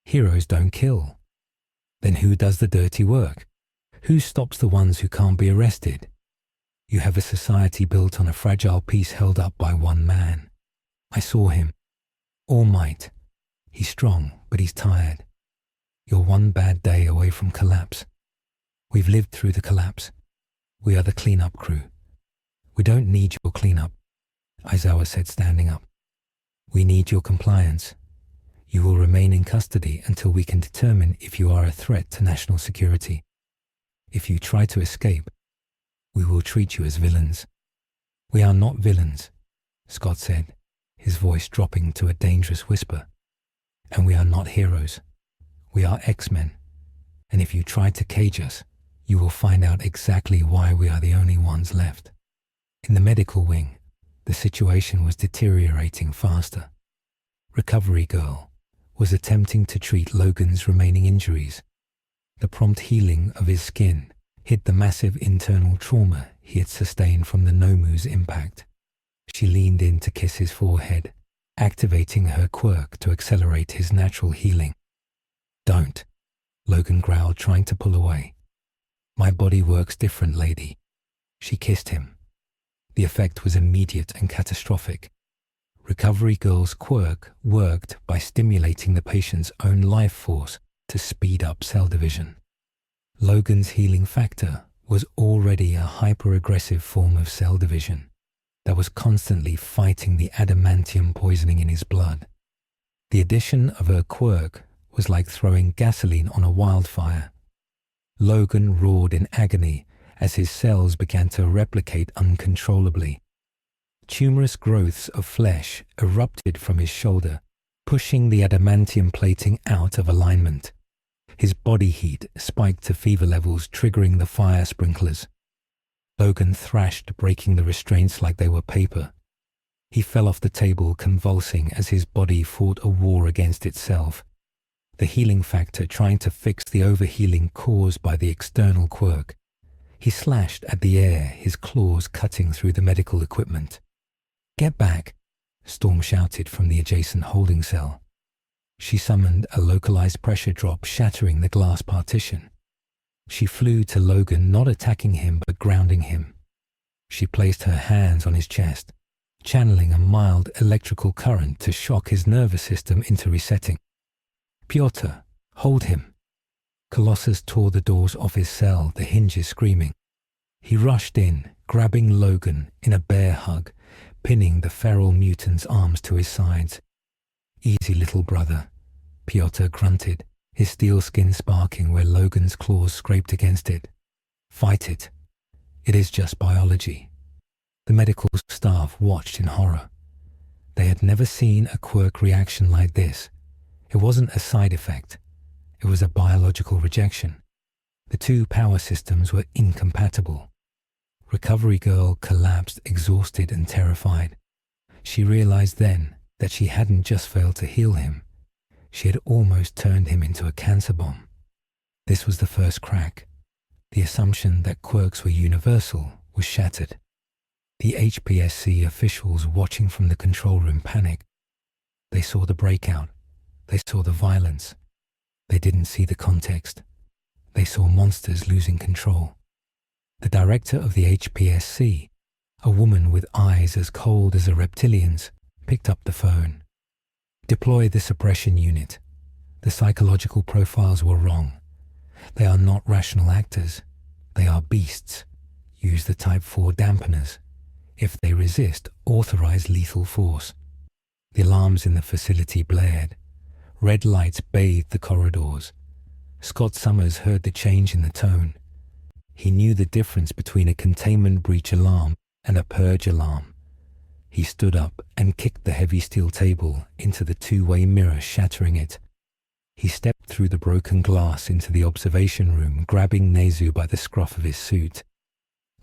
Heroes don't kill. Then who does the dirty work? Who stops the ones who can't be arrested? You have a society built on a fragile piece held up by one man. I saw him. All might. He's strong, but he's tired. You're one bad day away from collapse. We've lived through the collapse. We are the cleanup crew. We don't need your cleanup, Aizawa said, standing up. We need your compliance. You will remain in custody until we can determine if you are a threat to national security. If you try to escape, we will treat you as villains." "We are not villains," Scott said, his voice dropping to a dangerous whisper. "And we are not heroes. We are X-Men. And if you try to cage us, you will find out exactly why we are the only ones left." In the medical wing, the situation was deteriorating faster. Recovery Girl was attempting to treat Logan's remaining injuries. The prompt healing of his skin hid the massive internal trauma he had sustained from the Nomu's impact. She leaned in to kiss his forehead, activating her quirk to accelerate his natural healing. "Don't," Logan growled, trying to pull away. "My body works different, lady." She kissed him. The effect was immediate and catastrophic. Recovery Girl's quirk worked by stimulating the patient's own life force to speed up cell division. Logan's healing factor was already a hyper-aggressive form of cell division that was constantly fighting the adamantium poisoning in his blood. The addition of her quirk was like throwing gasoline on a wildfire. Logan roared in agony as his cells began to replicate uncontrollably. Tumorous growths of flesh erupted from his shoulder, pushing the adamantium plating out of alignment. His body heat spiked to fever levels, triggering the fire sprinklers. Logan thrashed, breaking the restraints like they were paper. He fell off the table, convulsing as his body fought a war against itself. The healing factor trying to fix the overhealing caused by the external quirk. He slashed at the air, his claws cutting through the medical equipment. "Get back," Storm shouted from the adjacent holding cell. She summoned a localized pressure drop, shattering the glass partition. She flew to Logan, not attacking him but grounding him. She placed her hands on his chest, channeling a mild electrical current to shock his nervous system into resetting. "Pyotr, hold him." Colossus tore the doors off his cell, the hinges screaming. He rushed in, grabbing Logan in a bear hug, pinning the feral mutant's arms to his sides. "Easy, little brother," Pyotr grunted, his steel skin sparking where Logan's claws scraped against it. "Fight it. It is just biology." The medical staff watched in horror. They had never seen a quirk reaction like this. It wasn't a side effect. It was a biological rejection. The two power systems were incompatible. Recovery Girl collapsed, exhausted and terrified. She realized then that she hadn't just failed to heal him. She had almost turned him into a cancer bomb. This was the first crack. The assumption that quirks were universal was shattered. The HPSC officials watching from the control room panicked. They saw the breakout. They saw the violence. They didn't see the context. They saw monsters losing control. The director of the HPSC, a woman with eyes as cold as a reptilian's, picked up the phone. "Deploy the suppression unit. The psychological profiles were wrong. They are not rational actors. They are beasts. Use the Type 4 dampeners. If they resist, authorize lethal force." The alarms in the facility blared. Red lights bathed the corridors. Scott Summers heard the change in the tone. He knew the difference between a containment breach alarm and a purge alarm. He stood up and kicked the heavy steel table into the two-way mirror, shattering it. He stepped through the broken glass into the observation room, grabbing Nezu by the scruff of his suit.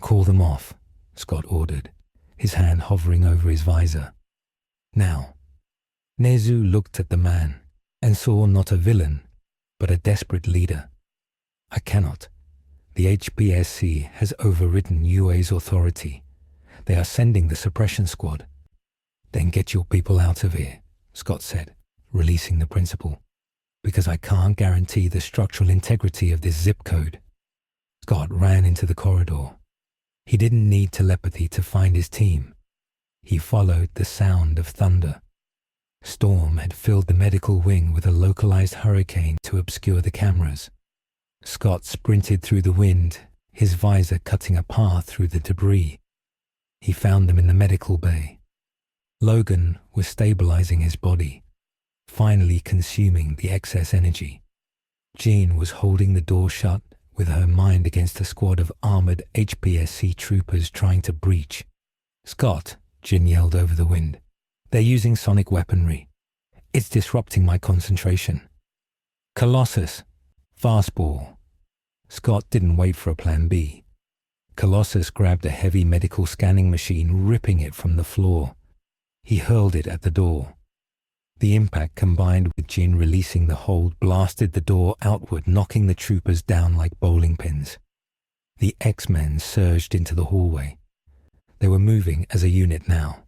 "Call them off," Scott ordered, his hand hovering over his visor. "Now." Nezu looked at the man and saw not a villain, but a desperate leader. "I cannot. The HPSC has overridden UA's authority. They are sending the suppression squad." "Then get your people out of here," Scott said, releasing the principal, "because I can't guarantee the structural integrity of this zip code." Scott ran into the corridor. He didn't need telepathy to find his team. He followed the sound of thunder. Storm had filled the medical wing with a localized hurricane to obscure the cameras. Scott sprinted through the wind, his visor cutting a path through the debris. He found them in the medical bay. Logan was stabilizing his body, finally consuming the excess energy. Jean was holding the door shut with her mind against a squad of armored HPSC troopers trying to breach. "Scott," Jin yelled over the wind. "They're using sonic weaponry. It's disrupting my concentration." "Colossus, fastball." Scott didn't wait for a plan B. Colossus grabbed a heavy medical scanning machine, ripping it from the floor. He hurled it at the door. The impact, combined with Jin releasing the hold, blasted the door outward, knocking the troopers down like bowling pins. The X-Men surged into the hallway. They were moving as a unit now.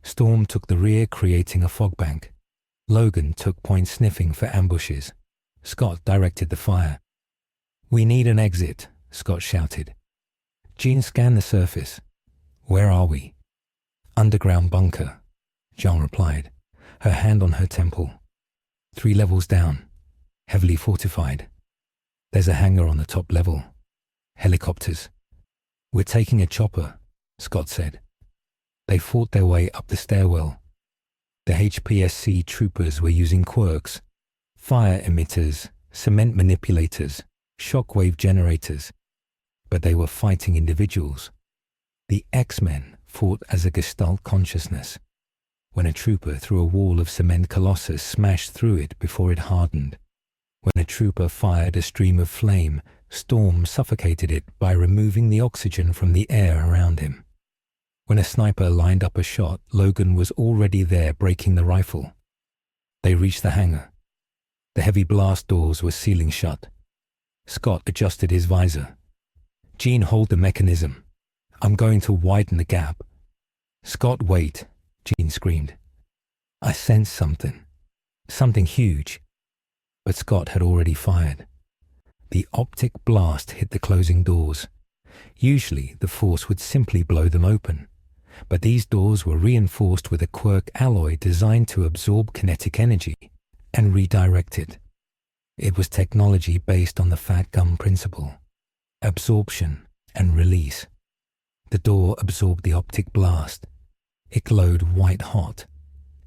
Storm took the rear, creating a fog bank. Logan took point sniffing for ambushes. Scott directed the fire. "We need an exit," Scott shouted. Jean scanned the surface. "Where are we?" "Underground bunker," Jean replied, her hand on her temple. 3 levels down, heavily fortified. There's a hangar on the top level. Helicopters. "We're taking a chopper," Scott said. They fought their way up the stairwell. The HPSC troopers were using quirks, fire emitters, cement manipulators, shockwave generators, but they were fighting individuals. The X-Men fought as a Gestalt consciousness. When a trooper threw a wall of cement, Colossus smashed through it before it hardened. When a trooper fired a stream of flame, Storm suffocated it by removing the oxygen from the air around him. When a sniper lined up a shot, Logan was already there, breaking the rifle. They reached the hangar. The heavy blast doors were sealing shut. Scott adjusted his visor. "Jean, hold the mechanism. I'm going to widen the gap." "Scott, wait," Jean screamed. "I sense something. Something huge." But Scott had already fired. The optic blast hit the closing doors. Usually, the force would simply blow them open. But these doors were reinforced with a quirk alloy designed to absorb kinetic energy and redirect it. It was technology based on the fat gum principle: absorption and release. The door absorbed the optic blast. It glowed white hot.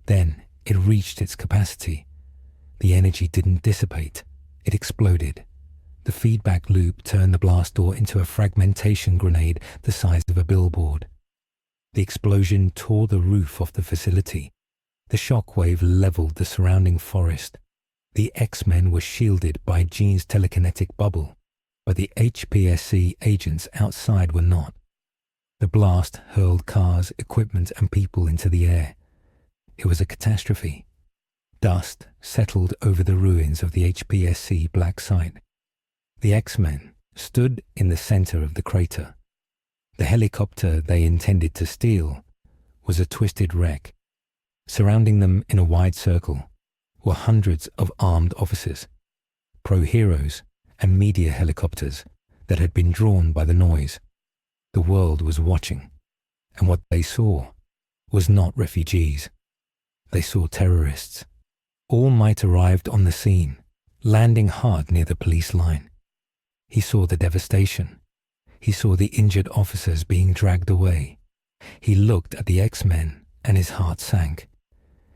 Then it reached its capacity. The energy didn't dissipate. It exploded. The feedback loop turned the blast door into a fragmentation grenade the size of a billboard. The explosion tore the roof off the facility. The shockwave leveled the surrounding forest. The X-Men were shielded by Jean's telekinetic bubble, but the HPSC agents outside were not. The blast hurled cars, equipment, and people into the air. It was a catastrophe. Dust settled over the ruins of the HPSC black site. The X-Men stood in the center of the crater. The helicopter they intended to steal was a twisted wreck. Surrounding them in a wide circle were hundreds of armed officers, pro-heroes, and media helicopters that had been drawn by the noise. The world was watching, and what they saw was not refugees. They saw terrorists. All Might arrived on the scene, landing hard near the police line. He saw the devastation. He saw the injured officers being dragged away. He looked at the X-Men and his heart sank.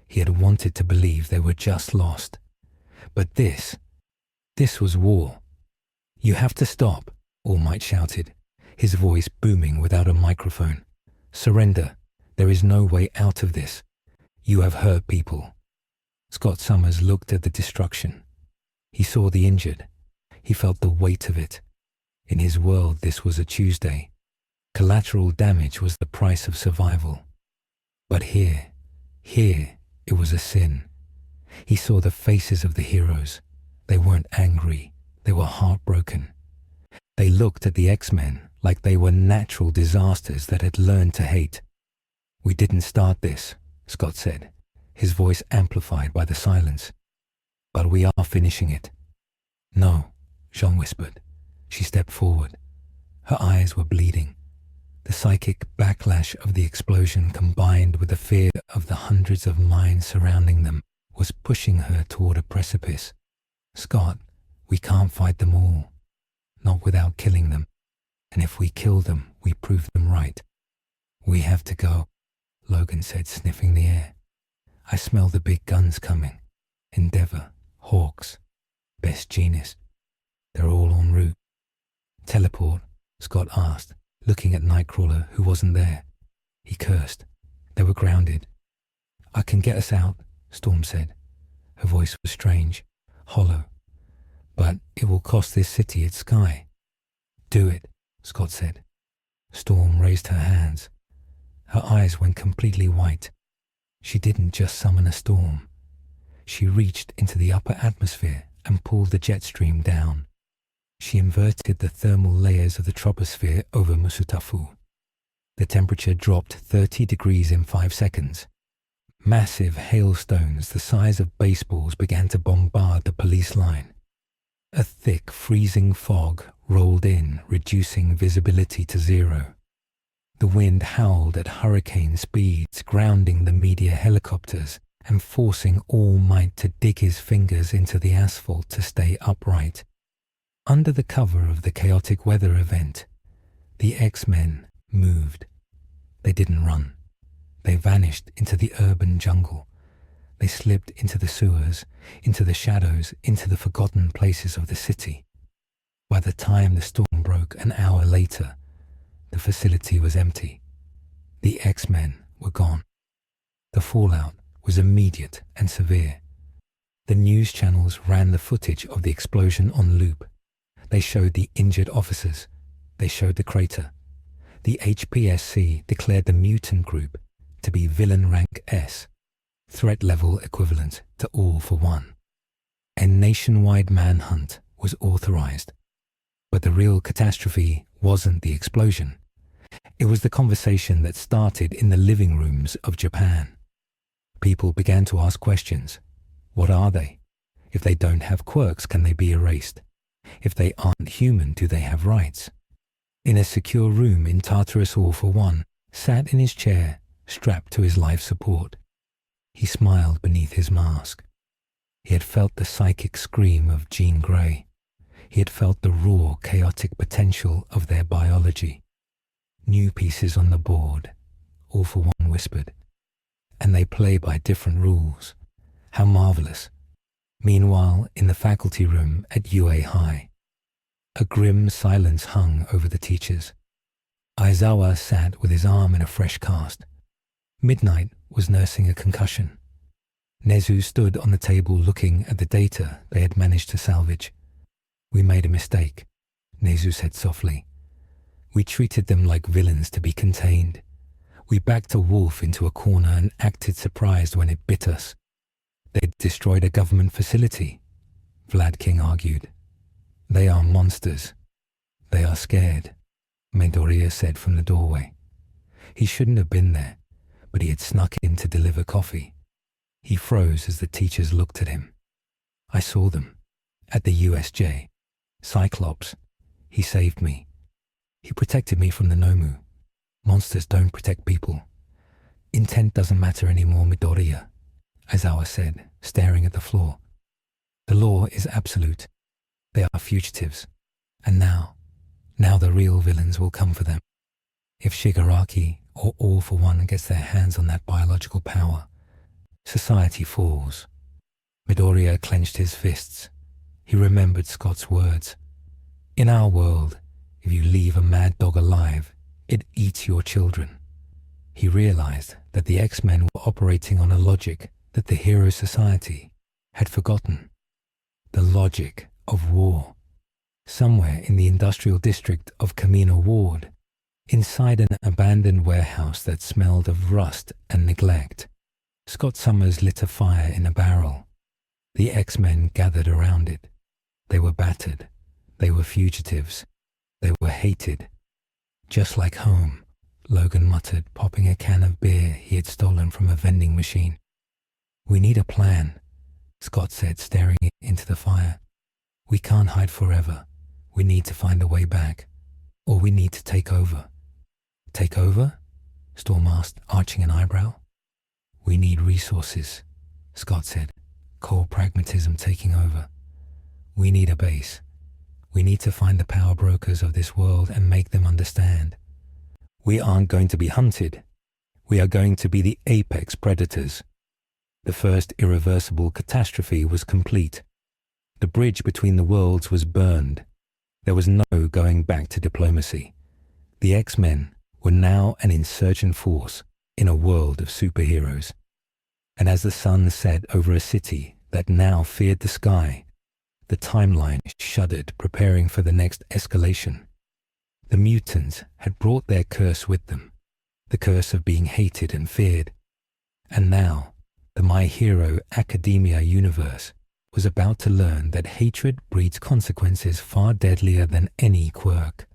He had wanted to believe they were just lost. But this was war. "You have to stop," All Might shouted, his voice booming without a microphone. "Surrender. There is no way out of this. You have hurt people." Scott Summers looked at the destruction. He saw the injured. He felt the weight of it. In his world, this was a Tuesday. Collateral damage was the price of survival. But here, it was a sin. He saw the faces of the heroes. They weren't angry. They were heartbroken. They looked at the X-Men like they were natural disasters that had learned to hate. "We didn't start this," Scott said, his voice amplified by the silence. "But we are finishing it." "No," Jean whispered. She stepped forward. Her eyes were bleeding. The psychic backlash of the explosion, combined with the fear of the hundreds of minds surrounding them, was pushing her toward a precipice. "Scott, we can't fight them all. Not without killing them. And if we kill them, we prove them right. We have to go." Logan said, sniffing the air. I smell the big guns coming. Endeavor, Hawks, Best Genus. They're all en route. Teleport? Scott asked, looking at Nightcrawler, who wasn't there. He cursed. They were grounded. I can get us out, Storm said. Her voice was strange, hollow. But it will cost this city its sky. Do it, Scott said. Storm raised her hands. Her eyes went completely white. She didn't just summon a storm. She reached into the upper atmosphere and pulled the jet stream down. She inverted the thermal layers of the troposphere over Musutafu. The temperature dropped 30 degrees in 5 seconds. Massive hailstones the size of baseballs began to bombard the police line. A thick, freezing fog rolled in, reducing visibility to zero. The wind howled at hurricane speeds, grounding the media helicopters and forcing All Might to dig his fingers into the asphalt to stay upright. Under the cover of the chaotic weather event, the X-Men moved. They didn't run. They vanished into the urban jungle. They slipped into the sewers, into the shadows, into the forgotten places of the city. By the time the storm broke an hour later, the facility was empty. The X-Men were gone. The fallout was immediate and severe. The news channels ran the footage of the explosion on loop. They showed the injured officers. They showed the crater. The HPSC declared the mutant group to be villain rank S, threat level equivalent to All for One. A nationwide manhunt was authorized. But the real catastrophe wasn't the explosion. It was the conversation that started in the living rooms of Japan. People began to ask questions. What are they? If they don't have quirks, can they be erased? If they aren't human, do they have rights? In a secure room in Tartarus, All for One sat in his chair, strapped to his life support. He smiled beneath his mask. He had felt the psychic scream of Jean Grey. He had felt the raw, chaotic potential of their biology. New pieces on the board, All for One whispered. And they play by different rules. How marvelous. Meanwhile, in the faculty room at UA High, a grim silence hung over the teachers. Aizawa sat with his arm in a fresh cast. Midnight was nursing a concussion. Nezu stood on the table looking at the data they had managed to salvage. We made a mistake, Nezu said softly. We treated them like villains to be contained. We backed a wolf into a corner and acted surprised when it bit us. They'd destroyed a government facility, Vlad King argued. They are monsters. They are scared, Midoriya said from the doorway. He shouldn't have been there, but he had snuck in to deliver coffee. He froze as the teachers looked at him. I saw them, at the USJ. Cyclops. He saved me. He protected me from the Nomu. Monsters don't protect people. Intent doesn't matter anymore, Midoriya, Aizawa said, staring at the floor. The law is absolute. They are fugitives. And now the real villains will come for them. If Shigaraki or All for One gets their hands on that biological power, society falls. Midoriya clenched his fists. He remembered Scott's words. In our world, if you leave a mad dog alive, it eats your children. He realized that the X-Men were operating on a logic that the hero society had forgotten. The logic of war. Somewhere in the industrial district of Kamino Ward, inside an abandoned warehouse that smelled of rust and neglect, Scott Summers lit a fire in a barrel. The X-Men gathered around it. They were battered. They were fugitives. They were hated. Just like home, Logan muttered, popping a can of beer he had stolen from a vending machine. We need a plan, Scott said, staring into the fire. We can't hide forever. We need to find a way back. Or we need to take over. Take over? Storm asked, arching an eyebrow. We need resources, Scott said, cold pragmatism taking over. We need a base. We need to find the power brokers of this world and make them understand. We aren't going to be hunted. We are going to be the apex predators. The first irreversible catastrophe was complete. The bridge between the worlds was burned. There was no going back to diplomacy. The X-Men were now an insurgent force in a world of superheroes. And as the sun set over a city that now feared the sky, the timeline shuddered, preparing for the next escalation. The mutants had brought their curse with them, the curse of being hated and feared. And now, the My Hero Academia universe was about to learn that hatred breeds consequences far deadlier than any quirk.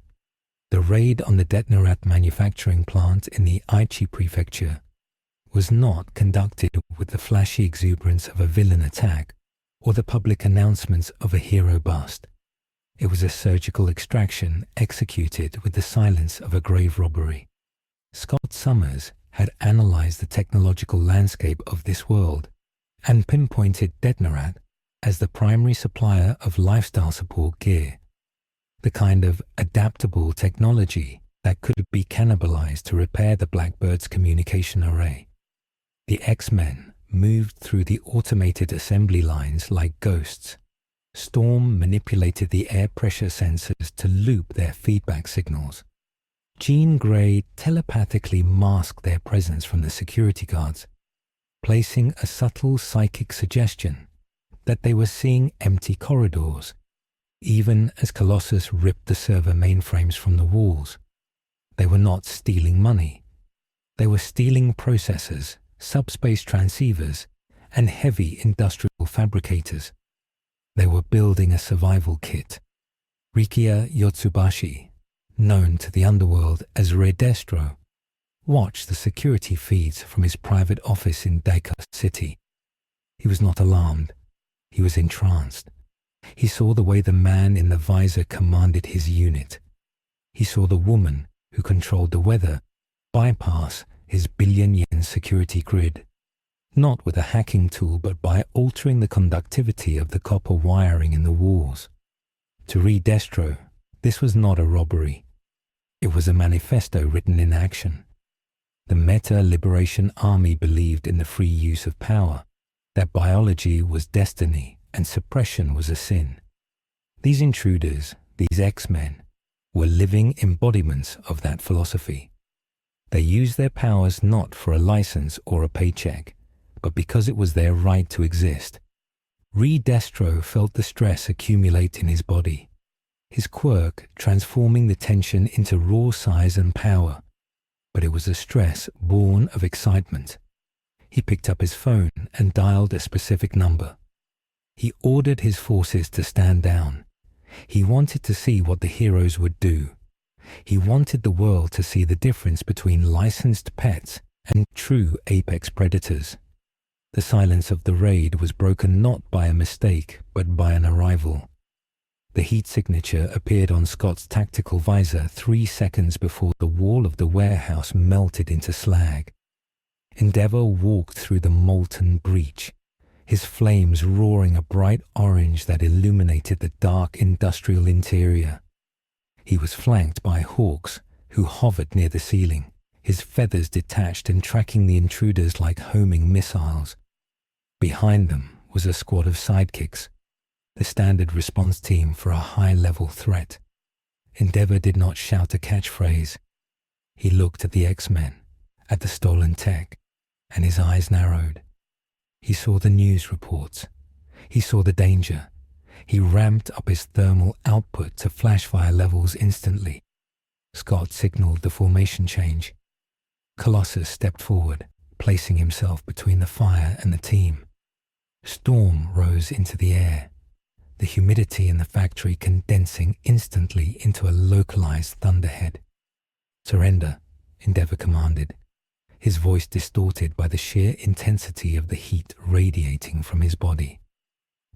The raid on the Detnerat manufacturing plant in the Aichi prefecture was not conducted with the flashy exuberance of a villain attack or the public announcements of a hero bust. It was a surgical extraction executed with the silence of a grave robbery. Scott Summers had analyzed the technological landscape of this world and pinpointed Detnerat as the primary supplier of lifestyle support gear, the kind of adaptable technology that could be cannibalized to repair the Blackbird's communication array. The X-Men moved through the automated assembly lines like ghosts. Storm manipulated the air pressure sensors to loop their feedback signals. Jean Grey telepathically masked their presence from the security guards, placing a subtle psychic suggestion that they were seeing empty corridors, even as Colossus ripped the server mainframes from the walls. They were not stealing money. They were stealing processors, subspace transceivers, and heavy industrial fabricators. They were building a survival kit. Rikia Yotsubashi, known to the underworld as Redestro, watched the security feeds from his private office in Daika City. He was not alarmed. He was entranced. He saw the way the man in the visor commanded his unit. He saw the woman who controlled the weather bypass his billion-yen security grid, not with a hacking tool but by altering the conductivity of the copper wiring in the walls. To read Destro, this was not a robbery. It was a manifesto written in action. The Meta Liberation Army believed in the free use of power, that biology was destiny and suppression was a sin. These intruders, these X-Men, were living embodiments of that philosophy. They used their powers not for a license or a paycheck, but because it was their right to exist. Destro felt the stress accumulate in his body, his quirk transforming the tension into raw size and power. But it was a stress born of excitement. He picked up his phone and dialed a specific number. He ordered his forces to stand down. He wanted to see what the heroes would do. He wanted the world to see the difference between licensed pets and true apex predators. The silence of the raid was broken not by a mistake, but by an arrival. The heat signature appeared on Scott's tactical visor 3 seconds before the wall of the warehouse melted into slag. Endeavor walked through the molten breach, his flames roaring a bright orange that illuminated the dark industrial interior. He was flanked by hawks who hovered near the ceiling, his feathers detached and tracking the intruders like homing missiles. Behind them was a squad of sidekicks, the standard response team for a high-level threat. Endeavor did not shout a catchphrase. He looked at the X-Men, at the stolen tech, and his eyes narrowed. He saw the news reports. He saw the danger. He ramped up his thermal output to flashfire levels instantly. Scott signaled the formation change. Colossus stepped forward, placing himself between the fire and the team. Storm rose into the air, the humidity in the factory condensing instantly into a localized thunderhead. "Surrender," Endeavor commanded, his voice distorted by the sheer intensity of the heat radiating from his body.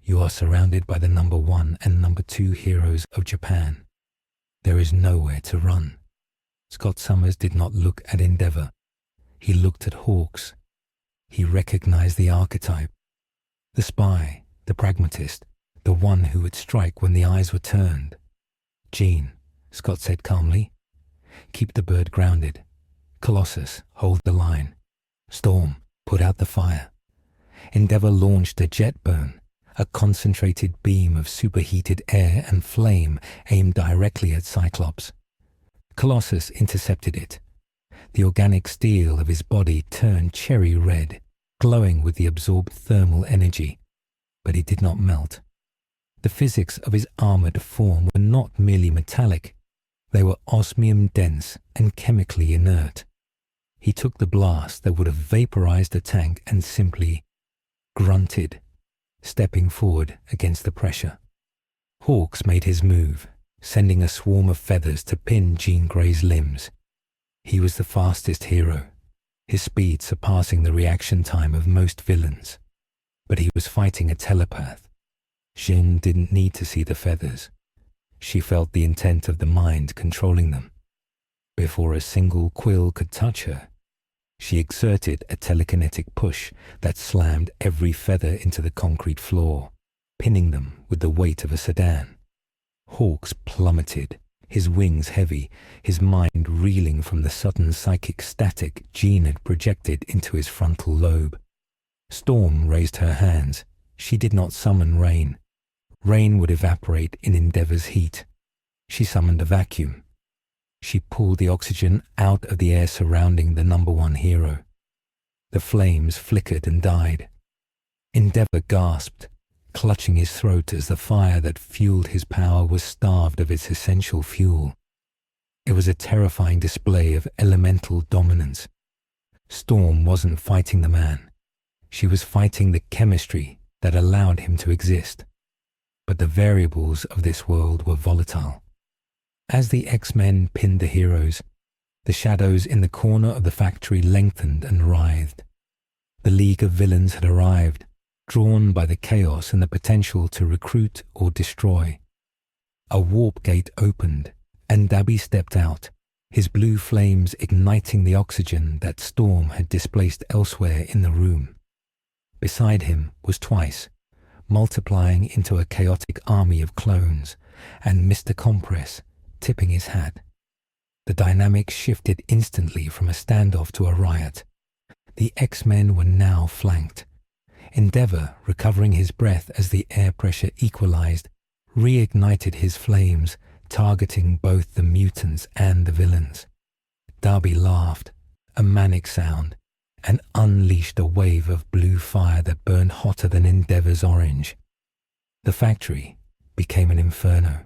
"You are surrounded by the number 1 and number 2 heroes of Japan. There is nowhere to run." Scott Summers did not look at Endeavor. He looked at Hawks. He recognized the archetype. The spy, the pragmatist, the one who would strike when the eyes were turned. "Jean," Scott said calmly, "keep the bird grounded. Colossus, hold the line. Storm, put out the fire. Endeavor launched a jet burn, a concentrated beam of superheated air and flame aimed directly at Cyclops. Colossus intercepted it. The organic steel of his body turned cherry red, glowing with the absorbed thermal energy, but it did not melt. The physics of his armored form were not merely metallic, they were osmium-dense and chemically inert. He took the blast that would have vaporized a tank and simply grunted, stepping forward against the pressure. Hawks made his move, sending a swarm of feathers to pin Jean Grey's limbs. He was the fastest hero, his speed surpassing the reaction time of most villains. But he was fighting a telepath. Jean didn't need to see the feathers. She felt the intent of the mind controlling them. Before a single quill could touch her, she exerted a telekinetic push that slammed every feather into the concrete floor, pinning them with the weight of a sedan. Hawks plummeted, his wings heavy, his mind reeling from the sudden psychic static Jean had projected into his frontal lobe. Storm raised her hands. She did not summon rain. Rain would evaporate in Endeavor's heat. She summoned a vacuum. She pulled the oxygen out of the air surrounding the number one hero. The flames flickered and died. Endeavor gasped, clutching his throat as the fire that fueled his power was starved of its essential fuel. It was a terrifying display of elemental dominance. Storm wasn't fighting the man. She was fighting the chemistry that allowed him to exist. But the variables of this world were volatile. As the X-Men pinned the heroes, the shadows in the corner of the factory lengthened and writhed. The League of Villains had arrived, drawn by the chaos and the potential to recruit or destroy. A warp gate opened, and Dabby stepped out, his blue flames igniting the oxygen that Storm had displaced elsewhere in the room. Beside him was Twice, multiplying into a chaotic army of clones, and Mr. Compress, tipping his hat. The dynamic shifted instantly from a standoff to a riot. The X-Men were now flanked. Endeavor, recovering his breath as the air pressure equalized, reignited his flames, targeting both the mutants and the villains. Darby laughed, a manic sound, and unleashed a wave of blue fire that burned hotter than Endeavor's orange. The factory became an inferno.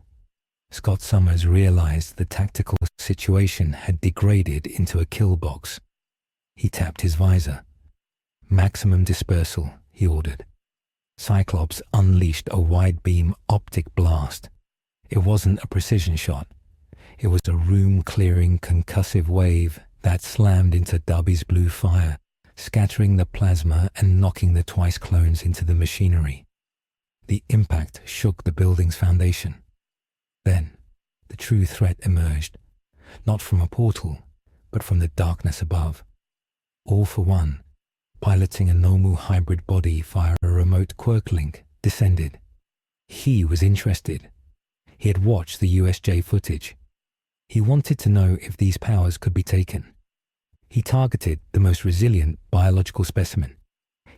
Scott Summers realized the tactical situation had degraded into a kill box. He tapped his visor. "Maximum dispersal," he ordered. Cyclops unleashed a wide-beam optic blast. It wasn't a precision shot. It was a room-clearing concussive wave that slammed into Darby's blue fire, scattering the plasma and knocking the Twice clones into the machinery. The impact shook the building's foundation. Then, the true threat emerged, not from a portal, but from the darkness above. All for One, piloting a Nomu hybrid body via a remote quirk link, descended. He was interested. He had watched the USJ footage. He wanted to know if these powers could be taken. He targeted the most resilient biological specimen.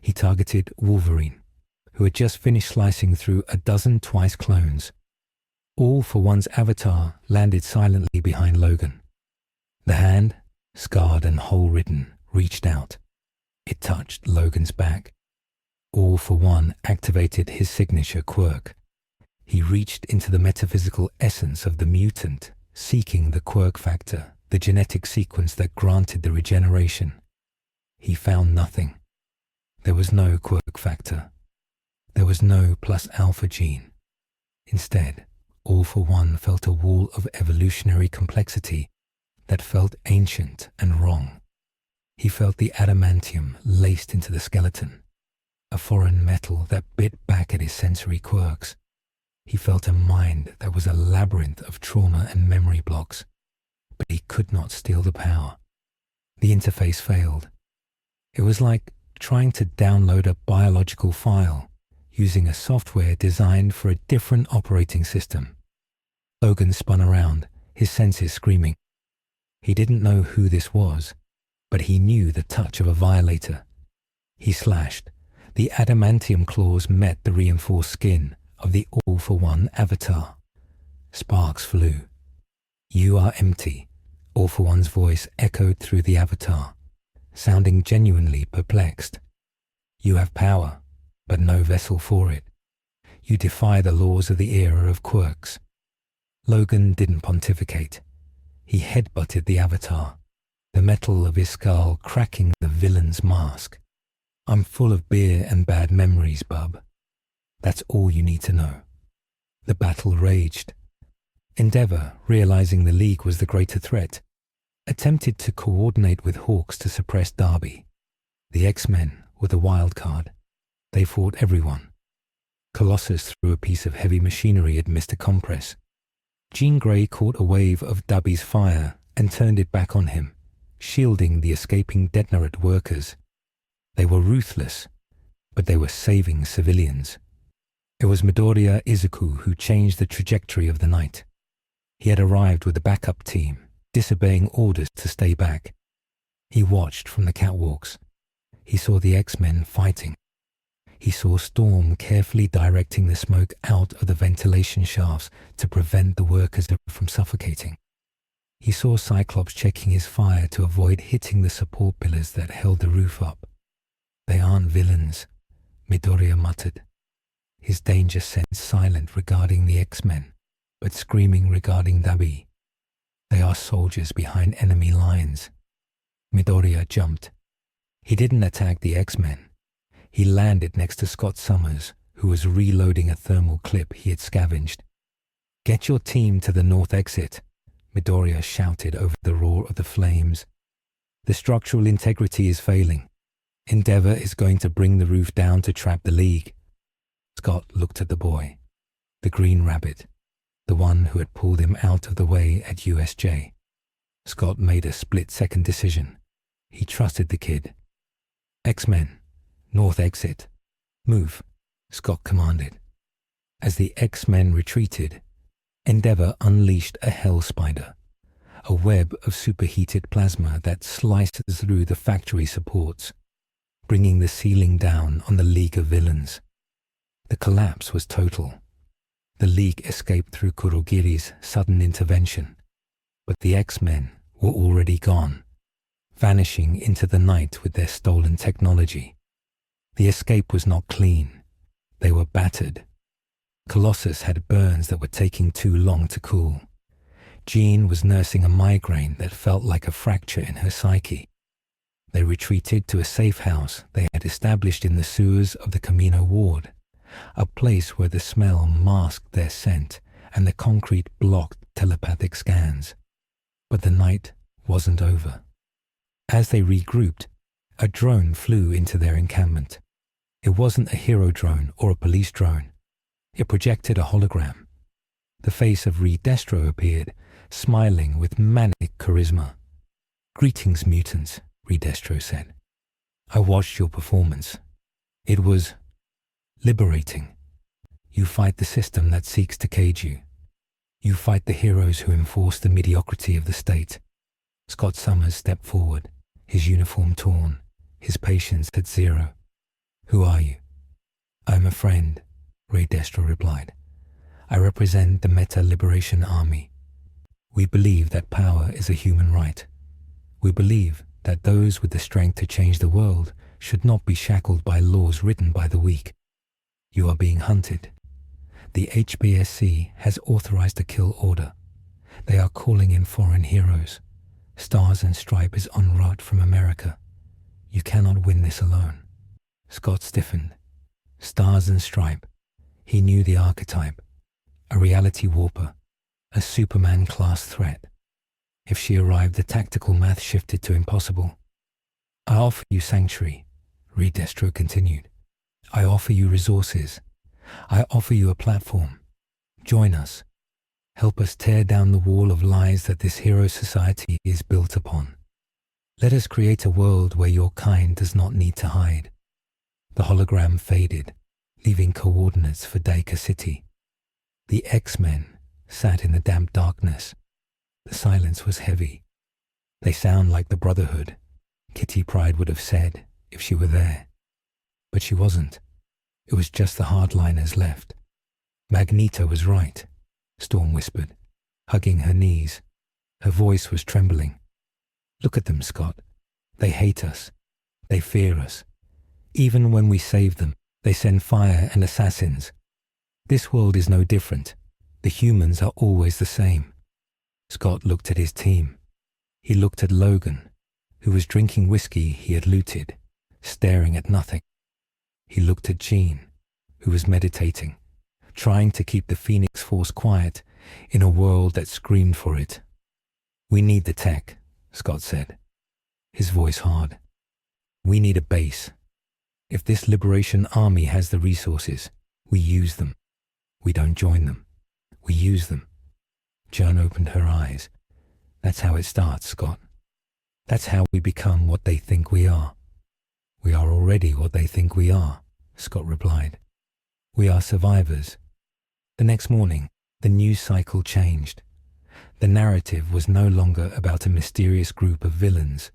He targeted Wolverine, who had just finished slicing through a dozen Twice clones. All for One's avatar landed silently behind Logan. The hand, scarred and hole-ridden, reached out. It touched Logan's back. All for One activated his signature quirk. He reached into the metaphysical essence of the mutant, seeking the quirk factor, the genetic sequence that granted the regeneration. He found nothing. There was no quirk factor. There was no plus alpha gene. Instead, All for One felt a wall of evolutionary complexity that felt ancient and wrong. He felt the adamantium laced into the skeleton, a foreign metal that bit back at his sensory quirks. He felt a mind that was a labyrinth of trauma and memory blocks, but he could not steal the power. The interface failed. It was like trying to download a biological file using a software designed for a different operating system. Logan spun around, his senses screaming. He didn't know who this was, but he knew the touch of a violator. He slashed. The adamantium claws met the reinforced skin of the All-for-One avatar. Sparks flew. "You are empty," All-for-One's voice echoed through the avatar, sounding genuinely perplexed. "You have power, but no vessel for it. You defy the laws of the era of quirks." Logan didn't pontificate. He headbutted the avatar, the metal of his skull cracking the villain's mask. "I'm full of beer and bad memories, bub. That's all you need to know." The battle raged. Endeavor, realizing the League was the greater threat, attempted to coordinate with Hawks to suppress Darby. The X-Men were the wild card. They fought everyone. Colossus threw a piece of heavy machinery at Mr. Compress. Jean Grey caught a wave of Darby's fire and turned it back on him, shielding the escaping Degenerate workers. They were ruthless, but they were saving civilians. It was Midoriya Izuku who changed the trajectory of the night. He had arrived with a backup team, disobeying orders to stay back. He watched from the catwalks. He saw the X-Men fighting. He saw Storm carefully directing the smoke out of the ventilation shafts to prevent the workers from suffocating. He saw Cyclops checking his fire to avoid hitting the support pillars that held the roof up. "They aren't villains," Midoriya muttered, his danger sense silent regarding the X-Men, but screaming regarding Dabi. "They are soldiers behind enemy lines." Midoriya jumped. He didn't attack the X-Men. He landed next to Scott Summers, who was reloading a thermal clip he had scavenged. "Get your team to the north exit," Midoriya shouted over the roar of the flames. "The structural integrity is failing. Endeavor is going to bring the roof down to trap the League." Scott looked at the boy, the Green Rabbit, the one who had pulled him out of the way at USJ. Scott made a split-second decision. He trusted the kid. "X-Men, north exit. Move," Scott commanded. As the X-Men retreated, Endeavor unleashed a hell spider, a web of superheated plasma that sliced through the factory supports, bringing the ceiling down on the League of Villains. The collapse was total. The League escaped through Kurogiri's sudden intervention, but the X-Men were already gone, vanishing into the night with their stolen technology. The escape was not clean. They were battered. Colossus had burns that were taking too long to cool. Jean was nursing a migraine that felt like a fracture in her psyche. They retreated to a safe house they had established in the sewers of the Camino Ward, a place where the smell masked their scent and the concrete blocked telepathic scans. But the night wasn't over. As they regrouped, a drone flew into their encampment. It wasn't a hero drone or a police drone. It projected a hologram. The face of Reed Destro appeared, smiling with manic charisma. "Greetings, mutants," Reed Destro said. "I watched your performance. It was liberating. You fight the system that seeks to cage you. You fight the heroes who enforce the mediocrity of the state." Scott Summers stepped forward, his uniform torn, his patience at zero. "Who are you?" "I'm a friend," Ray Destro replied. "I represent the Meta Liberation Army. We believe that power is a human right. We believe that those with the strength to change the world should not be shackled by laws written by the weak. You are being hunted. The HBSC has authorized a kill order. They are calling in foreign heroes. Stars and Stripe is en route from America. You cannot win this alone." Scott stiffened. Stars and Stripe. He knew the archetype. A reality warper. A Superman-class threat. If she arrived, the tactical math shifted to impossible. "I offer you sanctuary," Reed Destro continued. "I offer you resources. I offer you a platform. Join us. Help us tear down the wall of lies that this hero society is built upon. Let us create a world where your kind does not need to hide." The hologram faded, leaving coordinates for Daika City. The X-Men sat in the damp darkness. The silence was heavy. "They sound like the Brotherhood," Kitty Pryde would have said if she were there. But she wasn't. It was just the hardliners left. Magneto was right, Storm whispered, hugging her knees. Her voice was trembling. Look at them, Scott. They hate us. They fear us. Even when we save them, they send fire and assassins. This world is no different. The humans are always the same. Scott looked at his team. He looked at Logan, who was drinking whiskey he had looted, staring at nothing. He looked at Jean, who was meditating, trying to keep the Phoenix Force quiet in a world that screamed for it. We need the tech, Scott said, his voice hard. We need a base. If this Liberation Army has the resources, we use them. We don't join them. We use them. Joan opened her eyes. That's how it starts, Scott. That's how we become what they think we are. We are already what they think we are, Scott replied. We are survivors. The next morning, the news cycle changed. The narrative was no longer about a mysterious group of villains.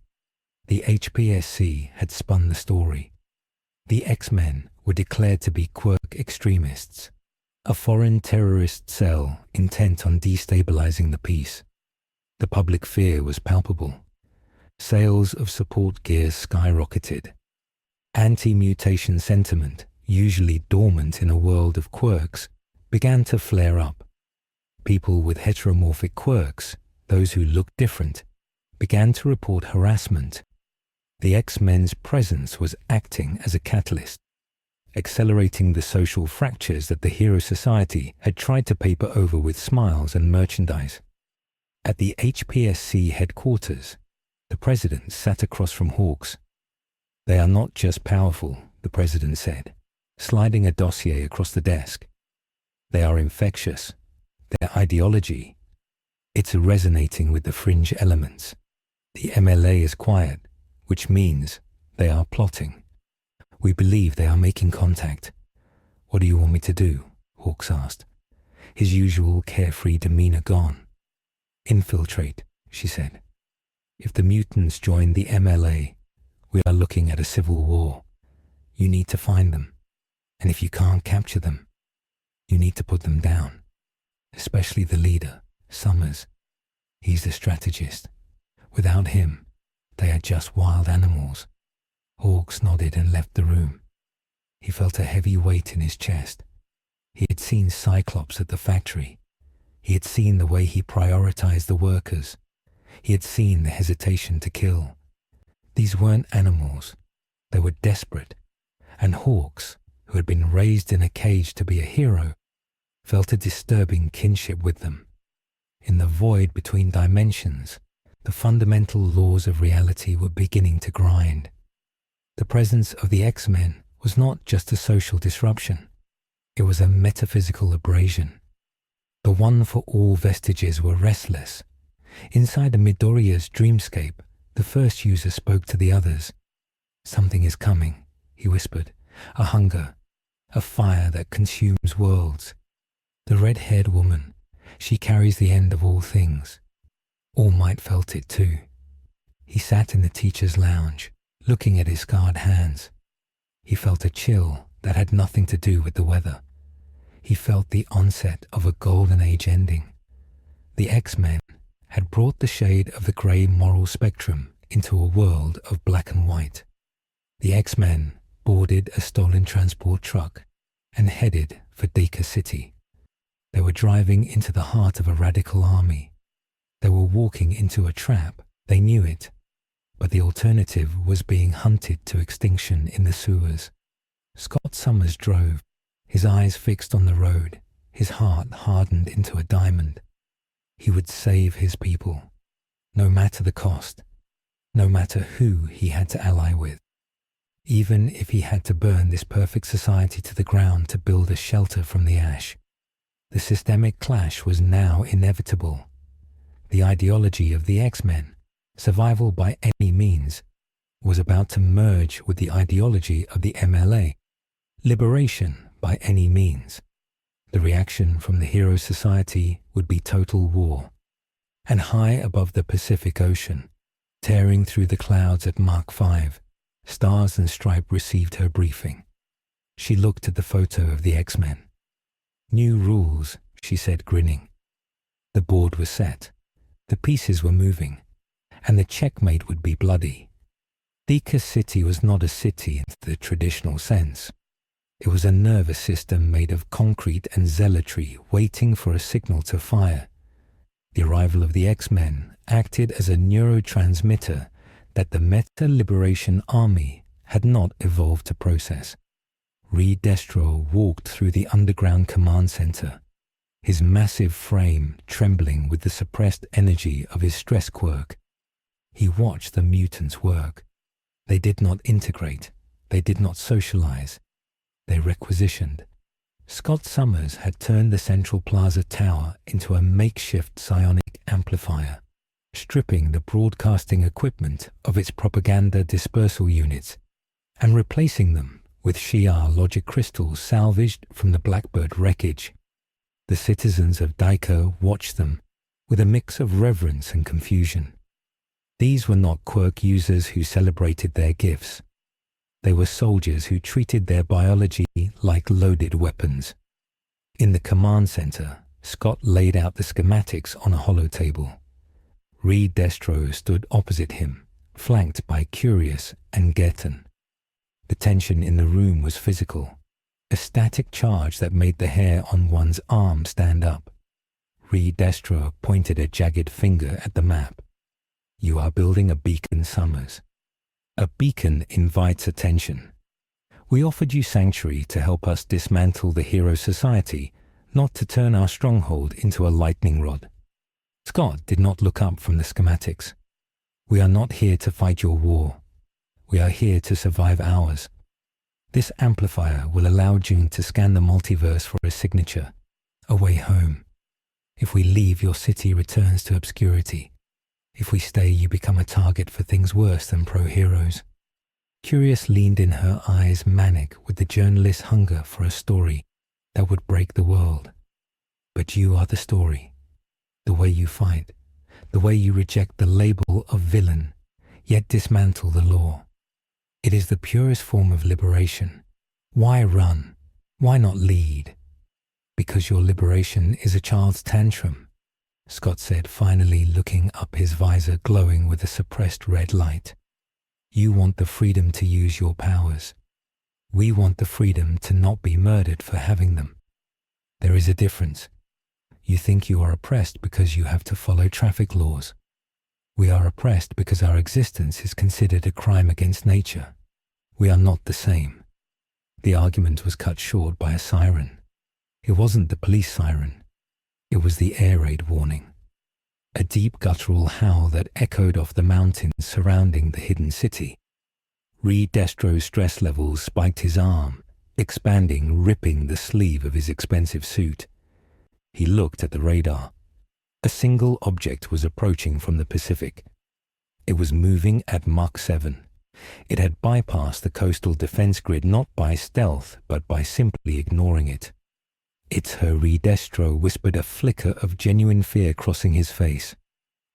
The HPSC had spun the story. The X-Men were declared to be quirk extremists, a foreign terrorist cell intent on destabilizing the peace. The public fear was palpable. Sales of support gear skyrocketed. Anti-mutation sentiment, usually dormant in a world of quirks, began to flare up. People with heteromorphic quirks, those who looked different, began to report harassment. The X-Men's presence was acting as a catalyst, accelerating the social fractures that the Hero Society had tried to paper over with smiles and merchandise. At the HPSC headquarters, the president sat across from Hawks. They are not just powerful, the president said, sliding a dossier across the desk. They are infectious. Their ideology, it's resonating with the fringe elements. The MLA is quiet, which means they are plotting. We believe they are making contact. What do you want me to do? Hawks asked, his usual carefree demeanor gone. Infiltrate, she said. If the mutants join the MLA, we are looking at a civil war. You need to find them. And if you can't capture them, you need to put them down. Especially the leader, Summers. He's the strategist. Without him, they are just wild animals. Hawks nodded and left the room. He felt a heavy weight in his chest. He had seen Cyclops at the factory. He had seen the way he prioritized the workers. He had seen the hesitation to kill. These weren't animals. They were desperate. And Hawks, who had been raised in a cage to be a hero, felt a disturbing kinship with them. In the void between dimensions, the fundamental laws of reality were beginning to grind. The presence of the X-Men was not just a social disruption. It was a metaphysical abrasion. The one-for-all vestiges were restless. Inside the Midoriya's dreamscape, the first user spoke to the others. Something is coming, he whispered. A hunger, a fire that consumes worlds. The red-haired woman, she carries the end of all things. All Might felt it too. He sat in the teacher's lounge, looking at his scarred hands. He felt a chill that had nothing to do with the weather. He felt the onset of a golden age ending. The X-Men had brought the shade of the grey moral spectrum into a world of black and white. The X-Men boarded a stolen transport truck and headed for Dacre City. They were driving into the heart of a radical army. They were walking into a trap. They knew it. But the alternative was being hunted to extinction in the sewers. Scott Summers drove, his eyes fixed on the road, his heart hardened into a diamond. He would save his people, no matter the cost, no matter who he had to ally with. Even if he had to burn this perfect society to the ground to build a shelter from the ash. The systemic clash was now inevitable. The ideology of the X-Men, survival by any means, was about to merge with the ideology of the MLA, liberation by any means. The reaction from the Hero Society would be total war. And high above the Pacific Ocean, Tearing through the clouds at Mach 5, Stars and Stripe received her briefing. She looked at the photo of the X-Men. "New rules," she said, grinning. The board was set. The pieces were moving, and the checkmate would be bloody. Deka City was not a city in the traditional sense. It was a nervous system made of concrete and zealotry waiting for a signal to fire. The arrival of the X-Men acted as a neurotransmitter that the Meta Liberation Army had not evolved to process. Reed Destro walked through the underground command center, his massive frame trembling with the suppressed energy of his stress quirk. He watched the mutants work. They did not integrate. They did not socialize. They requisitioned. Scott Summers had turned the Central Plaza Tower into a makeshift psionic amplifier, stripping the broadcasting equipment of its propaganda dispersal units and replacing them with Shi'ar logic crystals salvaged from the Blackbird wreckage. The citizens of Daiko watched them with a mix of reverence and confusion. These were not quirk users who celebrated their gifts. They were soldiers who treated their biology like loaded weapons. In the command center, Scott laid out the schematics on a holotable. Reed Destro stood opposite him, flanked by Curious and Getten. The tension in the room was physical, a static charge that made the hair on one's arm stand up. Reed Destro pointed a jagged finger at the map. "You are building a beacon, Summers. A beacon invites attention. We offered you sanctuary to help us dismantle the hero society, not to turn our stronghold into a lightning rod." Scott did not look up from the schematics. "We are not here to fight your war. We are here to survive ours. This amplifier will allow June to scan the multiverse for a signature, a way home. If we leave, your city returns to obscurity. If we stay, you become a target for things worse than pro-heroes." Curious leaned in, her eyes manic with the journalist's hunger for a story that would break the world. "But you are the story. The way you fight, the way you reject the label of villain, yet dismantle the law. It is the purest form of liberation. Why run? Why not lead?" "Because your liberation is a child's tantrum," Scott said, finally looking up, his visor glowing with a suppressed red light. "You want the freedom to use your powers. We want the freedom to not be murdered for having them. There is a difference. You think you are oppressed because you have to follow traffic laws. We are oppressed because our existence is considered a crime against nature. We are not the same." The argument was cut short by a siren. It wasn't the police siren. It was the air raid warning. A deep guttural howl that echoed off the mountains surrounding the hidden city. Reed Destro's stress levels spiked his arm, expanding, ripping the sleeve of his expensive suit. He looked at the radar. A single object was approaching from the Pacific. It was moving at Mach 7. It had bypassed the coastal defense grid not by stealth, but by simply ignoring it. "It's her," Reed Destro whispered, a flicker of genuine fear crossing his face.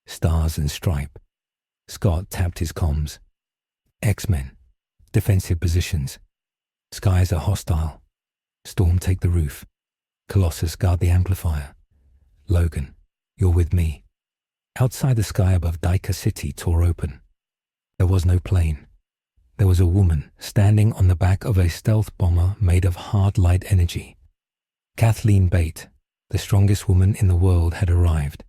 "Stars and Stripe." Scott tapped his comms. "X-Men. Defensive positions. Skies are hostile. Storm, take the roof. Colossus, guard the amplifier. Logan, you're with me." Outside, the sky above Daika City tore open. There was no plane. There was a woman standing on the back of a stealth bomber made of hard light energy. Kathleen Bate, the strongest woman in the world, had arrived.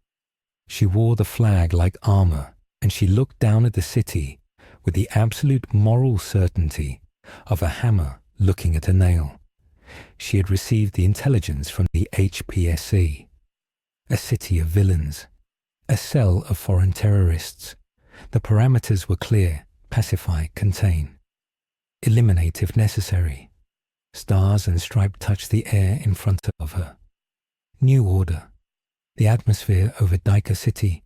She wore the flag like armor, and she looked down at the city with the absolute moral certainty of a hammer looking at a nail. She had received the intelligence from the HPSC. A city of villains. A cell of foreign terrorists. The parameters were clear: pacify, contain. Eliminate if necessary. Stars and Stripe touched the air in front of her. New order. The atmosphere over Daika City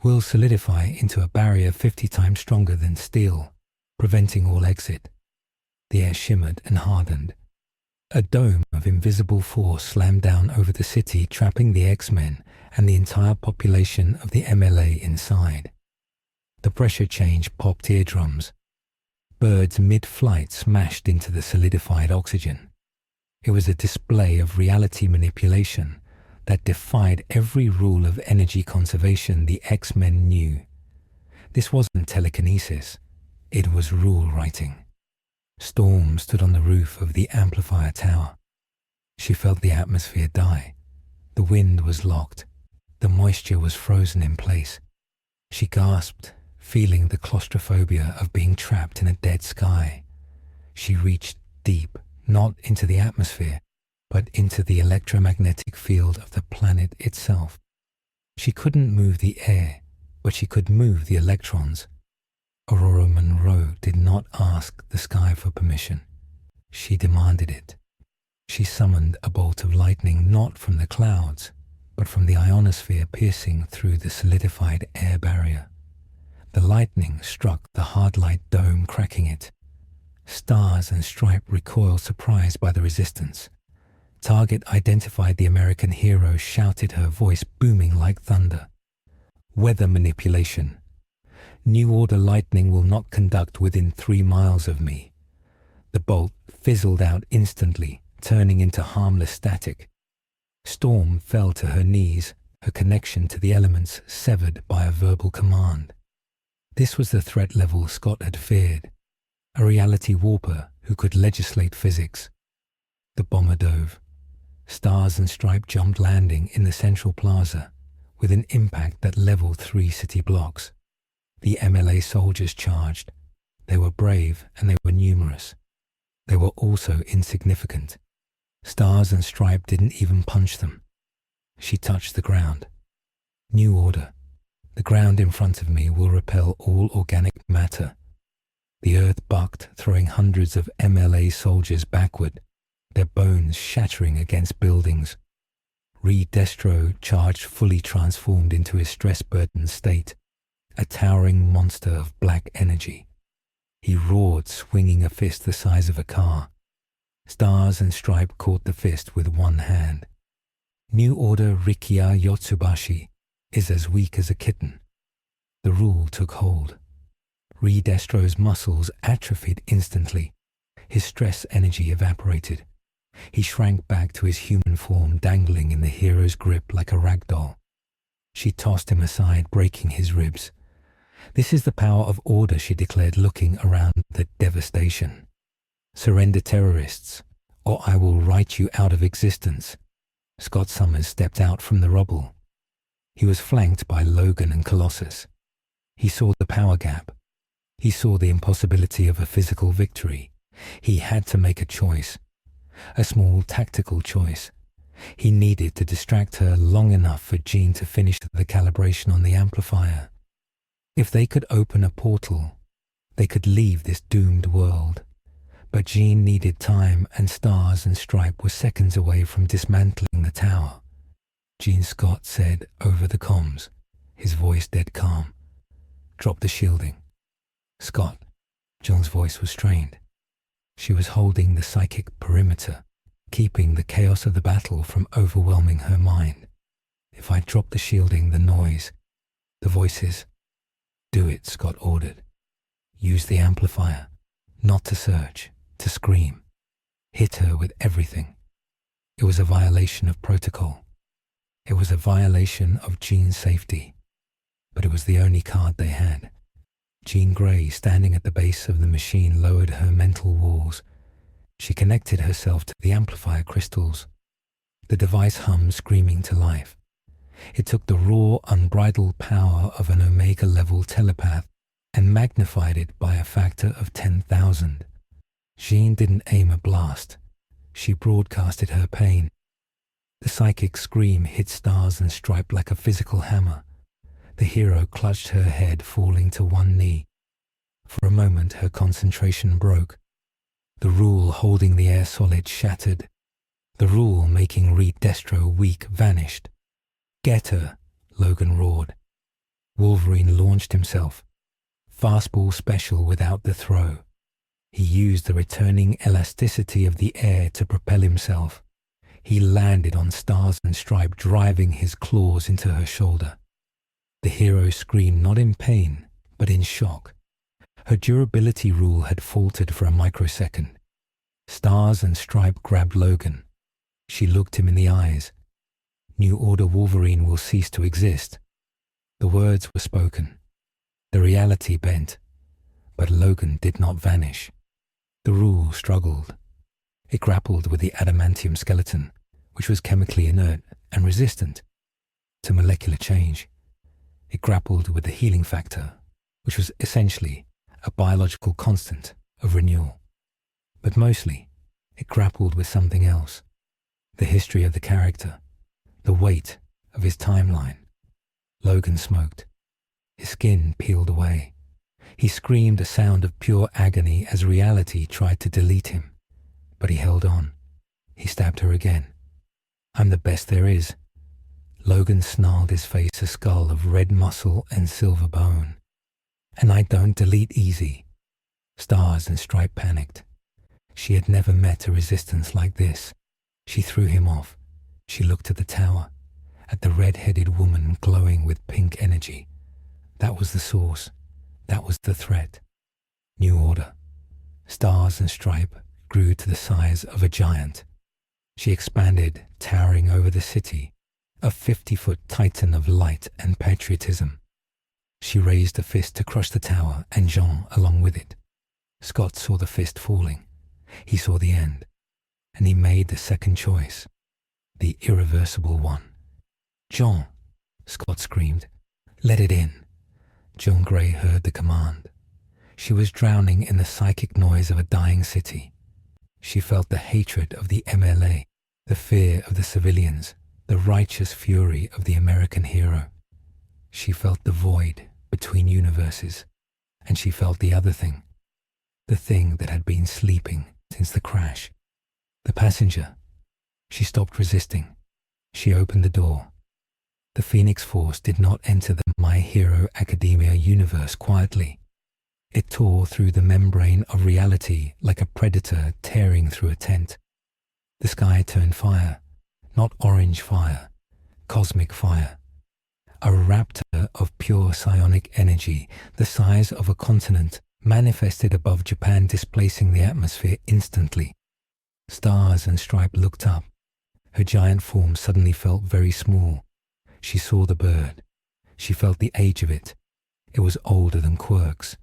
will solidify into a barrier 50 times stronger than steel, preventing all exit. The air shimmered and hardened. A dome of invisible force slammed down over the city, trapping the X-Men and the entire population of the MLA inside. The pressure change popped eardrums. Birds mid-flight smashed into the solidified oxygen. It was a display of reality manipulation that defied every rule of energy conservation the X-Men knew. This wasn't telekinesis, it was rule writing. Storm stood on the roof of the amplifier tower. She felt the atmosphere die. The wind was locked. The moisture was frozen in place. She gasped, feeling the claustrophobia of being trapped in a dead sky. She reached deep, not into the atmosphere, but into the electromagnetic field of the planet itself. She couldn't move the air, but she could move the electrons. Aurora Monroe did not ask the sky for permission. She demanded it. She summoned a bolt of lightning not from the clouds, but from the ionosphere piercing through the solidified air barrier. The lightning struck the hard light dome, cracking it. Stars and Stripe recoiled, surprised by the resistance. Target identified the American hero, shouted, her voice booming like thunder. Weather manipulation. New Order lightning will not conduct within 3 miles of me. The bolt fizzled out instantly, turning into harmless static. Storm fell to her knees, her connection to the elements severed by a verbal command. This was the threat level Scott had feared. A reality warper who could legislate physics. The bomber dove. Stars and Stripe jumped, landing in the central plaza with an impact that leveled 3 city blocks. The MLA soldiers charged. They were brave and they were numerous. They were also insignificant. Stars and Stripe didn't even punch them. She touched the ground. New Order. The ground in front of me will repel all organic matter. The earth bucked, throwing hundreds of MLA soldiers backward, their bones shattering against buildings. Reed Destro charged, fully transformed into his stress-burdened state, a towering monster of black energy. He roared, swinging a fist the size of a car. Stars and Stripe caught the fist with one hand. New Order Rikia Yotsubashi is as weak as a kitten. The rule took hold. Reed Destro's muscles atrophied instantly. His stress energy evaporated. He shrank back to his human form, dangling in the hero's grip like a rag doll. She tossed him aside, breaking his ribs. This is the power of order, she declared, looking around the devastation. Surrender, terrorists, or I will write you out of existence. Scott Summers stepped out from the rubble. He was flanked by Logan and Colossus. He saw the power gap. He saw the impossibility of a physical victory. He had to make a choice. A small tactical choice. He needed to distract her long enough for Jean to finish the calibration on the amplifier. If they could open a portal, they could leave this doomed world. But Jean needed time, and Stars and Stripe were seconds away from dismantling the tower. Gene Scott said over the comms, his voice dead calm, "Drop the shielding." "Scott." John's voice was strained. She was holding the psychic perimeter, keeping the chaos of the battle from overwhelming her mind. "If I drop the shielding, the noise, the voices." "Do it," Scott ordered. "Use the amplifier, not to search, to scream. Hit her with everything." It was a violation of protocol. It was a violation of Jean's safety. But it was the only card they had. Jean Grey, standing at the base of the machine, lowered her mental walls. She connected herself to the amplifier crystals. The device hummed, screaming to life. It took the raw, unbridled power of an Omega-level telepath and magnified it by a factor of 10,000. Jean didn't aim a blast. She broadcasted her pain. The psychic scream hit Stars and Stripe like a physical hammer. The hero clutched her head, falling to one knee. For a moment, her concentration broke. The rule holding the air solid shattered. The rule making Reed Destro weak vanished. "Get her," Logan roared. Wolverine launched himself. Fastball special without the throw. He used the returning elasticity of the air to propel himself. He landed on Stars and Stripe, driving his claws into her shoulder. The hero screamed, not in pain, but in shock. Her durability rule had faltered for a microsecond. Stars and Stripe grabbed Logan. She looked him in the eyes. New Order Wolverine will cease to exist. The words were spoken. The reality bent. But Logan did not vanish. The rule struggled. It grappled with the adamantium skeleton, which was chemically inert and resistant to molecular change. It grappled with the healing factor, which was essentially a biological constant of renewal. But mostly, it grappled with something else. The history of the character, the weight of his timeline. Logan smoked. His skin peeled away. He screamed a sound of pure agony as reality tried to delete him. But he held on. He stabbed her again. "I'm the best there is." Logan snarled, his face a skull of red muscle and silver bone. "And I don't delete easy." Stars and Stripe panicked. She had never met a resistance like this. She threw him off. She looked at the tower, at the red-headed woman glowing with pink energy. That was the source. That was the threat. New Order. Stars and Stripe grew to the size of a giant. She expanded, towering over the city, a 50-foot titan of light and patriotism. She raised a fist to crush the tower and Jean along with it. Scott saw the fist falling. He saw the end. And he made the second choice, the irreversible one. "Jean," Scott screamed. "Let it in." Jean Grey heard the command. She was drowning in the psychic noise of a dying city. She felt the hatred of the MLA, the fear of the civilians, the righteous fury of the American hero. She felt the void between universes, and she felt the other thing, the thing that had been sleeping since the crash. The passenger. She stopped resisting. She opened the door. The Phoenix Force did not enter the My Hero Academia universe quietly. It tore through the membrane of reality like a predator tearing through a tent. The sky turned fire, not orange fire, cosmic fire. A raptor of pure psionic energy, the size of a continent, manifested above Japan, displacing the atmosphere instantly. Stars and Stripe looked up. Her giant form suddenly felt very small. She saw the bird. She felt the age of it. It was older than Quirks,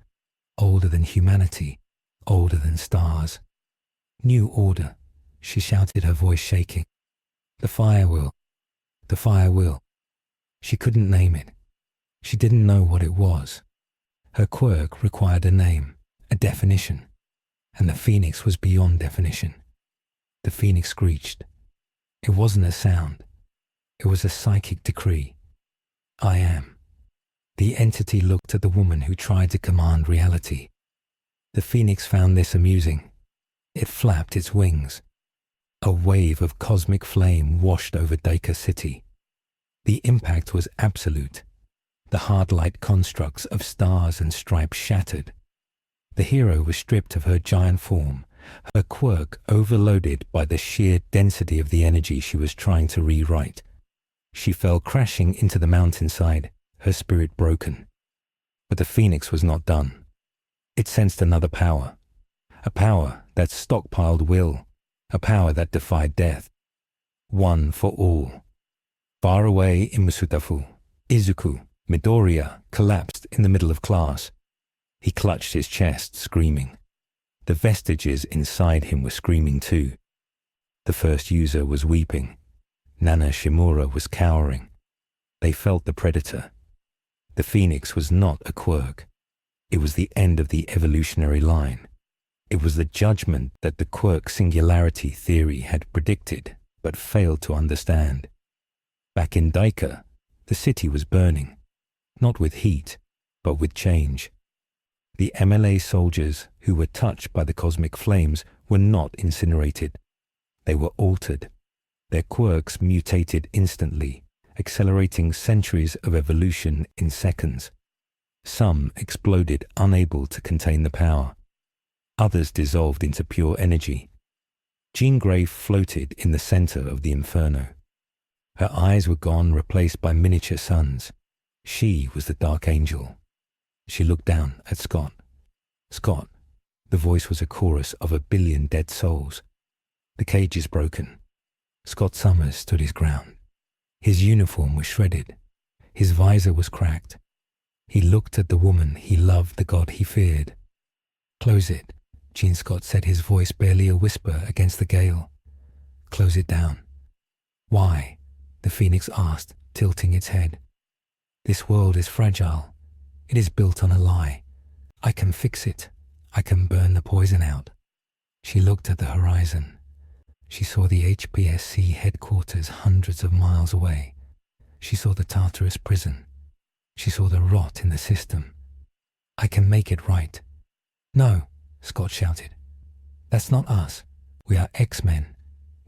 older than humanity, older than stars. "New Order," she shouted, her voice shaking. "The fire will. The fire will." She couldn't name it. She didn't know what it was. Her quirk required a name, a definition, and the Phoenix was beyond definition. The Phoenix screeched. It wasn't a sound. It was a psychic decree. "I am." The entity looked at the woman who tried to command reality. The Phoenix found this amusing. It flapped its wings. A wave of cosmic flame washed over Daika City. The impact was absolute. The hard light constructs of Stars and Stripe shattered. The hero was stripped of her giant form, her quirk overloaded by the sheer density of the energy she was trying to rewrite. She fell crashing into the mountainside, her spirit broken. But the Phoenix was not done. It sensed another power, a power that stockpiled will, a power that defied death. One for all. Far away in Musutafu, Izuku, Midoriya, collapsed in the middle of class. He clutched his chest, screaming. The vestiges inside him were screaming too. The first user was weeping. Nana Shimura was cowering. They felt the predator. The Phoenix was not a quirk. It was the end of the evolutionary line. It was the judgment that the quirk singularity theory had predicted, but failed to understand. Back in Daika, the city was burning, not with heat, but with change. The MLA soldiers who were touched by the cosmic flames were not incinerated. They were altered. Their quirks mutated instantly, accelerating centuries of evolution in seconds. Some exploded, unable to contain the power. Others dissolved into pure energy. Jean Grey floated in the center of the inferno. Her eyes were gone, replaced by miniature suns. She was the Dark Angel. She looked down at Scott. Scott. The voice was a chorus of 1 billion dead souls. The cage is broken. Scott Summers stood his ground. His uniform was shredded. His visor was cracked. He looked at the woman he loved, the God he feared. Close it, Gene Scott said, his voice barely a whisper against the gale. Close it down. Why? The Phoenix asked, tilting its head. This world is fragile. It is built on a lie. I can fix it. I can burn the poison out. She looked at the horizon. She saw the HPSC headquarters hundreds of miles away. She saw the Tartarus prison. She saw the rot in the system. I can make it right. No, Scott shouted. That's not us. We are X-Men.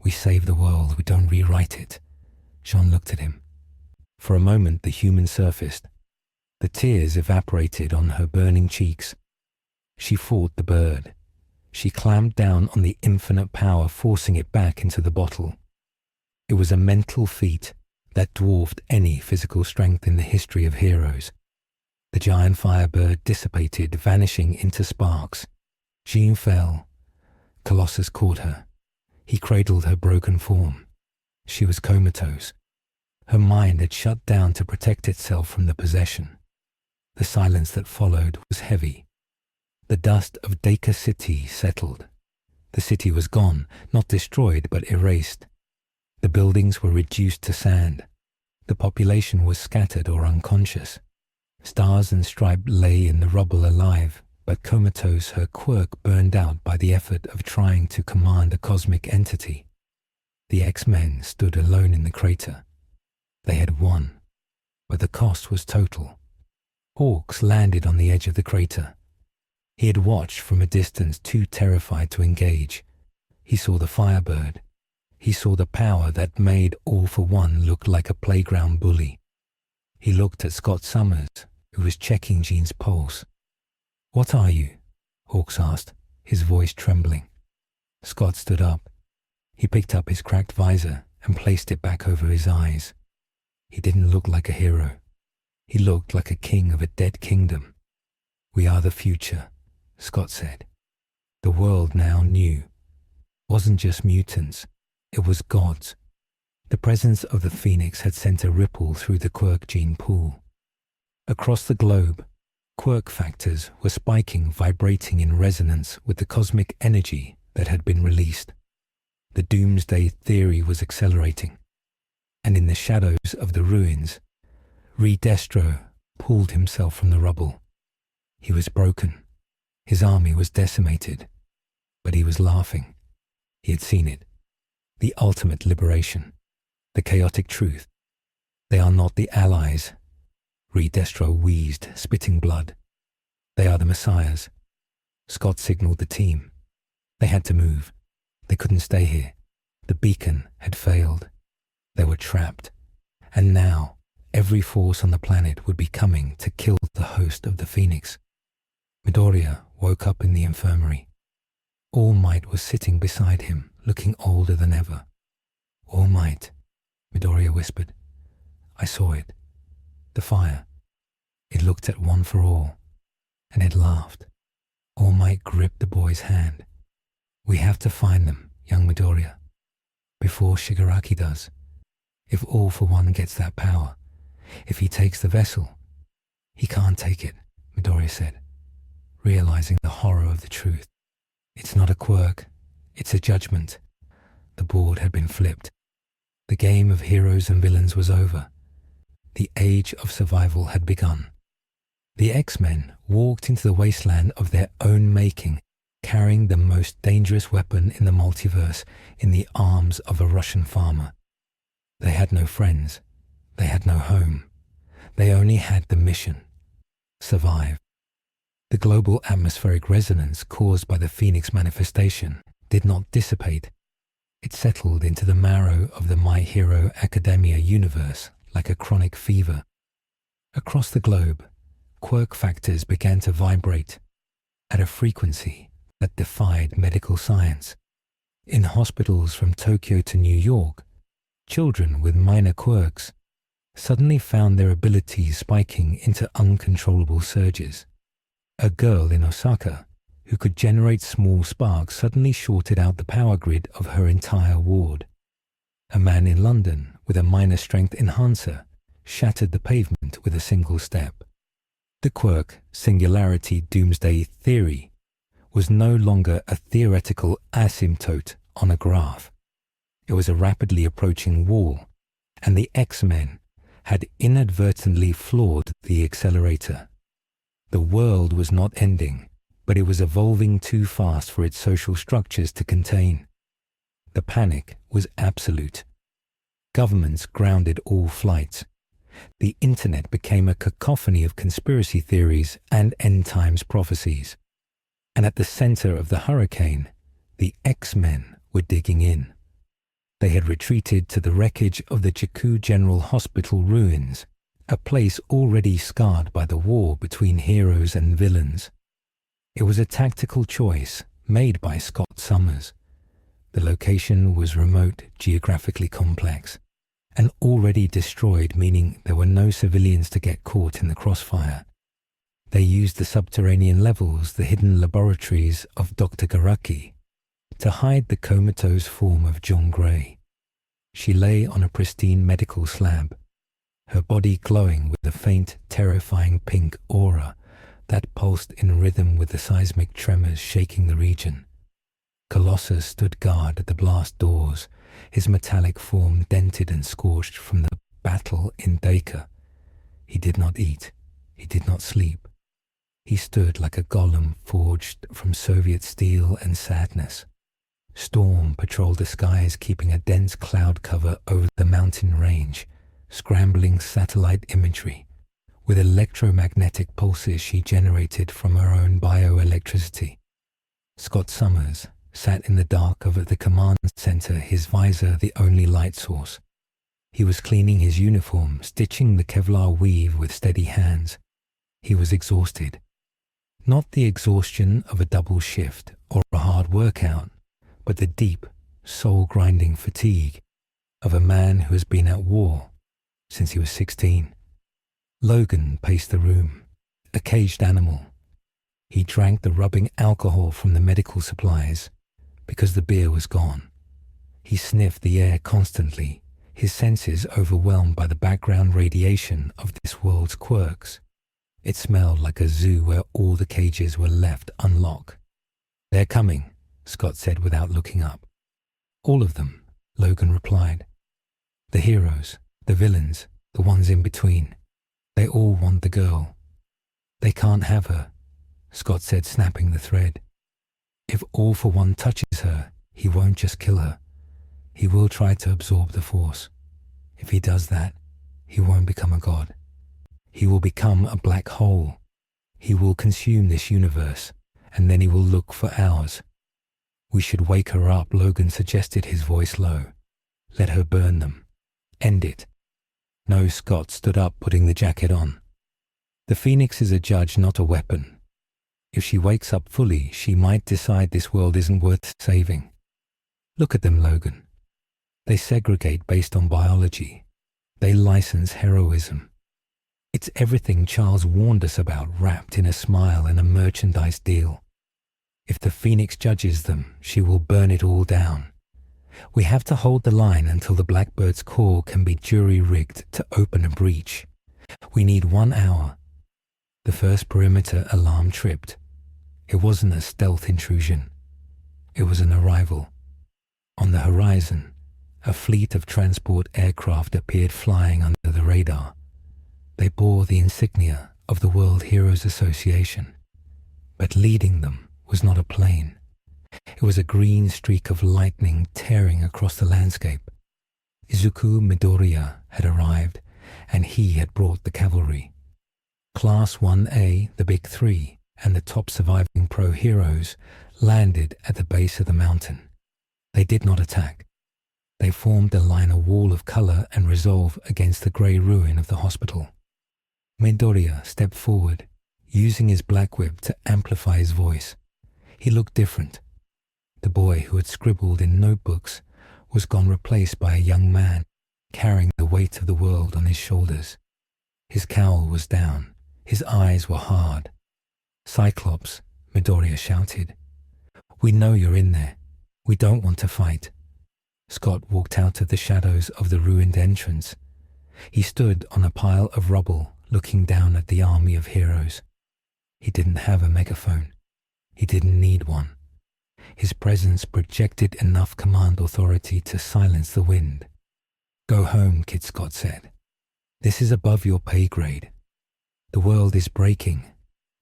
We save the world. We don't rewrite it. Jean looked at him. For a moment the human surfaced. The tears evaporated on her burning cheeks. She fought the bird. She clamped down on the infinite power, forcing it back into the bottle. It was a mental feat that dwarfed any physical strength in the history of heroes. The giant firebird dissipated, vanishing into sparks. Jean fell. Colossus caught her. He cradled her broken form. She was comatose. Her mind had shut down to protect itself from the possession. The silence that followed was heavy. The dust of Dacre City settled. The city was gone, not destroyed but erased. The buildings were reduced to sand. The population was scattered or unconscious. Stars and Stripe lay in the rubble alive, but comatose, her quirk burned out by the effort of trying to command a cosmic entity. The X-Men stood alone in the crater. They had won, but the cost was total. Hawks landed on the edge of the crater. He had watched from a distance, too terrified to engage. He saw the Firebird. He saw the power that made All for One look like a playground bully. He looked at Scott Summers, who was checking Jean's pulse. "What are you?" Hawks asked, his voice trembling. Scott stood up. He picked up his cracked visor and placed it back over his eyes. He didn't look like a hero. He looked like a king of a dead kingdom. "We are the future," Scott said. The world now knew. Wasn't just mutants, it was gods. The presence of the Phoenix had sent a ripple through the quirk gene pool. Across the globe, quirk factors were spiking, vibrating in resonance with the cosmic energy that had been released. The doomsday theory was accelerating. And in the shadows of the ruins, Destro pulled himself from the rubble. He was broken. His army was decimated. But he was laughing. He had seen it. The ultimate liberation. The chaotic truth. They are not the allies. Destro wheezed, spitting blood. They are the messiahs. Scott signaled the team. They had to move. They couldn't stay here. The beacon had failed. They were trapped. And now, every force on the planet would be coming to kill the host of the Phoenix. Midoriya woke up in the infirmary. All Might was sitting beside him, looking older than ever. "All Might," Midoriya whispered. "I saw it. The fire. It looked at One for All, and it laughed." All Might gripped the boy's hand. "We have to find them, young Midoriya, before Shigaraki does. If All for One gets that power, if he takes the vessel..." "He can't take it," Midoriya said, realizing the horror of the truth. "It's not a quirk, it's a judgment." The board had been flipped. The game of heroes and villains was over. The age of survival had begun. The X-Men walked into the wasteland of their own making, carrying the most dangerous weapon in the multiverse in the arms of a Russian farmer. They had no friends. They had no home. They only had the mission: survive. The global atmospheric resonance caused by the Phoenix manifestation did not dissipate. It settled into the marrow of the My Hero Academia universe like a chronic fever. Across the globe, quirk factors began to vibrate at a frequency that defied medical science. In hospitals from Tokyo to New York, children with minor quirks suddenly found their abilities spiking into uncontrollable surges. A girl in Osaka who could generate small sparks suddenly shorted out the power grid of her entire ward. A man in London with a minor strength enhancer shattered the pavement with a single step. The quirk singularity doomsday theory was no longer a theoretical asymptote on a graph. It was a rapidly approaching wall, and the X-Men had inadvertently floored the accelerator. The world was not ending, but it was evolving too fast for its social structures to contain. The panic was absolute. Governments grounded all flights. The internet became a cacophony of conspiracy theories and end times prophecies. And at the center of the hurricane, the X-Men were digging in. They had retreated to the wreckage of the Jaku General Hospital ruins, a place already scarred by the war between heroes and villains. It was a tactical choice made by Scott Summers. The location was remote, geographically complex, and already destroyed, meaning there were no civilians to get caught in the crossfire. They used the subterranean levels, the hidden laboratories of Dr. Garaki, to hide the comatose form of John Gray. She lay on a pristine medical slab, her body glowing with a faint, terrifying pink aura that pulsed in rhythm with the seismic tremors shaking the region. Colossus stood guard at the blast doors, his metallic form dented and scorched from the battle in Dacre. He did not eat. He did not sleep. He stood like a golem forged from Soviet steel and sadness. Storm patrolled the skies, keeping a dense cloud cover over the mountain range, scrambling satellite imagery. With electromagnetic pulses she generated from her own bioelectricity. Scott Summers sat in the dark over the command center, his visor the only light source. He was cleaning his uniform, stitching the Kevlar weave with steady hands. He was exhausted. Not the exhaustion of a double shift or a hard workout, but the deep, soul-grinding fatigue of a man who has been at war since he was 16. Logan paced the room, a caged animal. He drank the rubbing alcohol from the medical supplies because the beer was gone. He sniffed the air constantly, his senses overwhelmed by the background radiation of this world's quirks. It smelled like a zoo where all the cages were left unlocked. "They're coming," Scott said without looking up. "All of them," Logan replied. "The heroes, the villains, the ones in between. They all want the girl. They can't have her," Scott said, snapping the thread. "If All for One touches her, he won't just kill her. He will try to absorb the Force. If he does that, he won't become a god. He will become a black hole. He will consume this universe, and then he will look for ours. We should wake her up," Logan suggested, his voice low. "Let her burn them. End it." "No," Scott stood up, putting the jacket on. "The Phoenix is a judge, not a weapon. If she wakes up fully, she might decide this world isn't worth saving. Look at them, Logan. They segregate based on biology. They license heroism. It's everything Charles warned us about, wrapped in a smile and a merchandise deal. If the Phoenix judges them, she will burn it all down. We have to hold the line until the Blackbird's call can be jury-rigged to open a breach. We need 1 hour." The first perimeter alarm tripped. It wasn't a stealth intrusion. It was an arrival. On the horizon, a fleet of transport aircraft appeared flying under the radar. They bore the insignia of the World Heroes Association. But leading them was not a plane. It was a green streak of lightning tearing across the landscape. Izuku Midoriya had arrived, and he had brought the cavalry. Class 1A, the Big Three, and the top surviving pro-heroes landed at the base of the mountain. They did not attack. They formed a line, a wall of color and resolve against the grey ruin of the hospital. Midoriya stepped forward, using his black whip to amplify his voice. He looked different. The boy who had scribbled in notebooks was gone, replaced by a young man carrying the weight of the world on his shoulders. His cowl was down. His eyes were hard. "Cyclops," Midoriya shouted. "We know you're in there. We don't want to fight." Scott walked out of the shadows of the ruined entrance. He stood on a pile of rubble, looking down at the army of heroes. He didn't have a megaphone. He didn't need one. His presence projected enough command authority to silence the wind. "Go home," Kid Scott said. "This is above your pay grade." "The world is breaking,"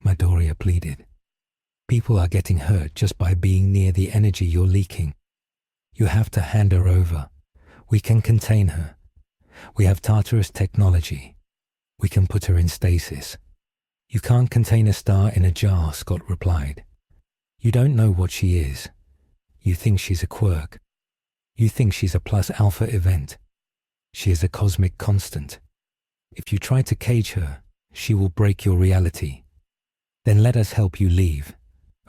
Midoriya pleaded. "People are getting hurt just by being near the energy you're leaking. You have to hand her over. We can contain her. We have Tartarus technology. We can put her in stasis." "You can't contain a star in a jar," Scott replied. "You don't know what she is. You think she's a quirk. You think she's a plus alpha event. She is a cosmic constant. If you try to cage her, she will break your reality. Then let us help you leave,"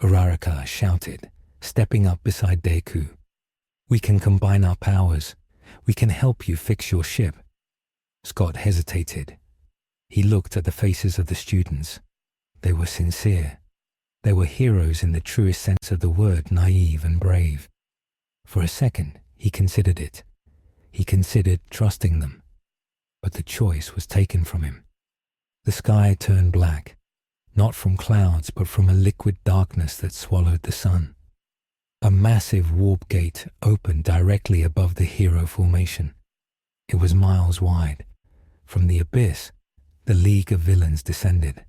Uraraka shouted, stepping up beside Deku. "We can combine our powers. We can help you fix your ship." Scott hesitated. He looked at the faces of the students. They were sincere. They were heroes in the truest sense of the word, naive and brave. For a second, he considered it. He considered trusting them. But the choice was taken from him. The sky turned black, not from clouds, but from a liquid darkness that swallowed the sun. A massive warp gate opened directly above the hero formation. It was miles wide. From the abyss, the League of Villains descended.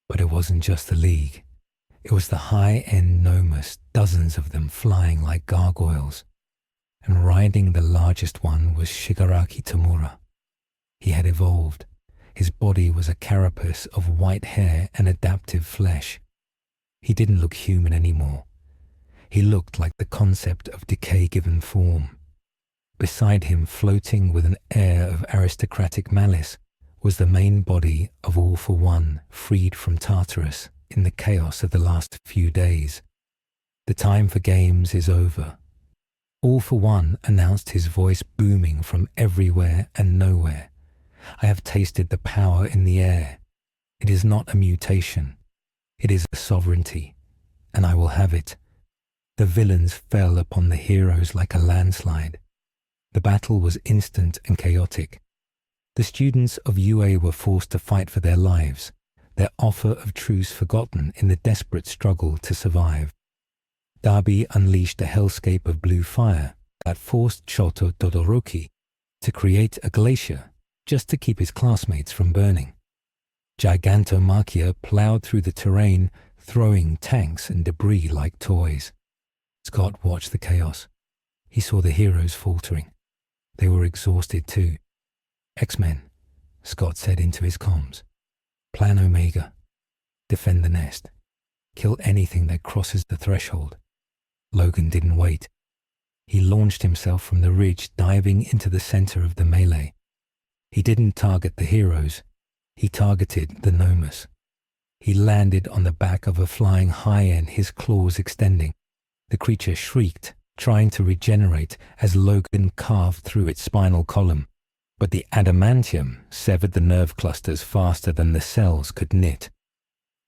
But it wasn't just the League. It was the high-end Nomus, dozens of them flying like gargoyles. And riding the largest one was Shigaraki Tamura. He had evolved. His body was a carapace of white hair and adaptive flesh. He didn't look human anymore. He looked like the concept of decay given form. Beside him, floating with an air of aristocratic malice, was the main body of All for One, freed from Tartarus in the chaos of the last few days. "The time for games is over." All for One announced, his voice booming from everywhere and nowhere. "I have tasted the power in the air. It is not a mutation. It is a sovereignty, and I will have it." The villains fell upon the heroes like a landslide. The battle was instant and chaotic. The students of UA were forced to fight for their lives, their offer of truce forgotten in the desperate struggle to survive. Dabi unleashed a hellscape of blue fire that forced Shoto Todoroki to create a glacier just to keep his classmates from burning. Gigantomachia plowed through the terrain, throwing tanks and debris like toys. Scott watched the chaos. He saw the heroes faltering. They were exhausted too. "X-Men," Scott said into his comms. "Plan Omega. Defend the nest. Kill anything that crosses the threshold." Logan didn't wait. He launched himself from the ridge, diving into the center of the melee. He didn't target the heroes. He targeted the Nomus. He landed on the back of a flying High-End, his claws extending. The creature shrieked, trying to regenerate as Logan carved through its spinal column. But the adamantium severed the nerve clusters faster than the cells could knit.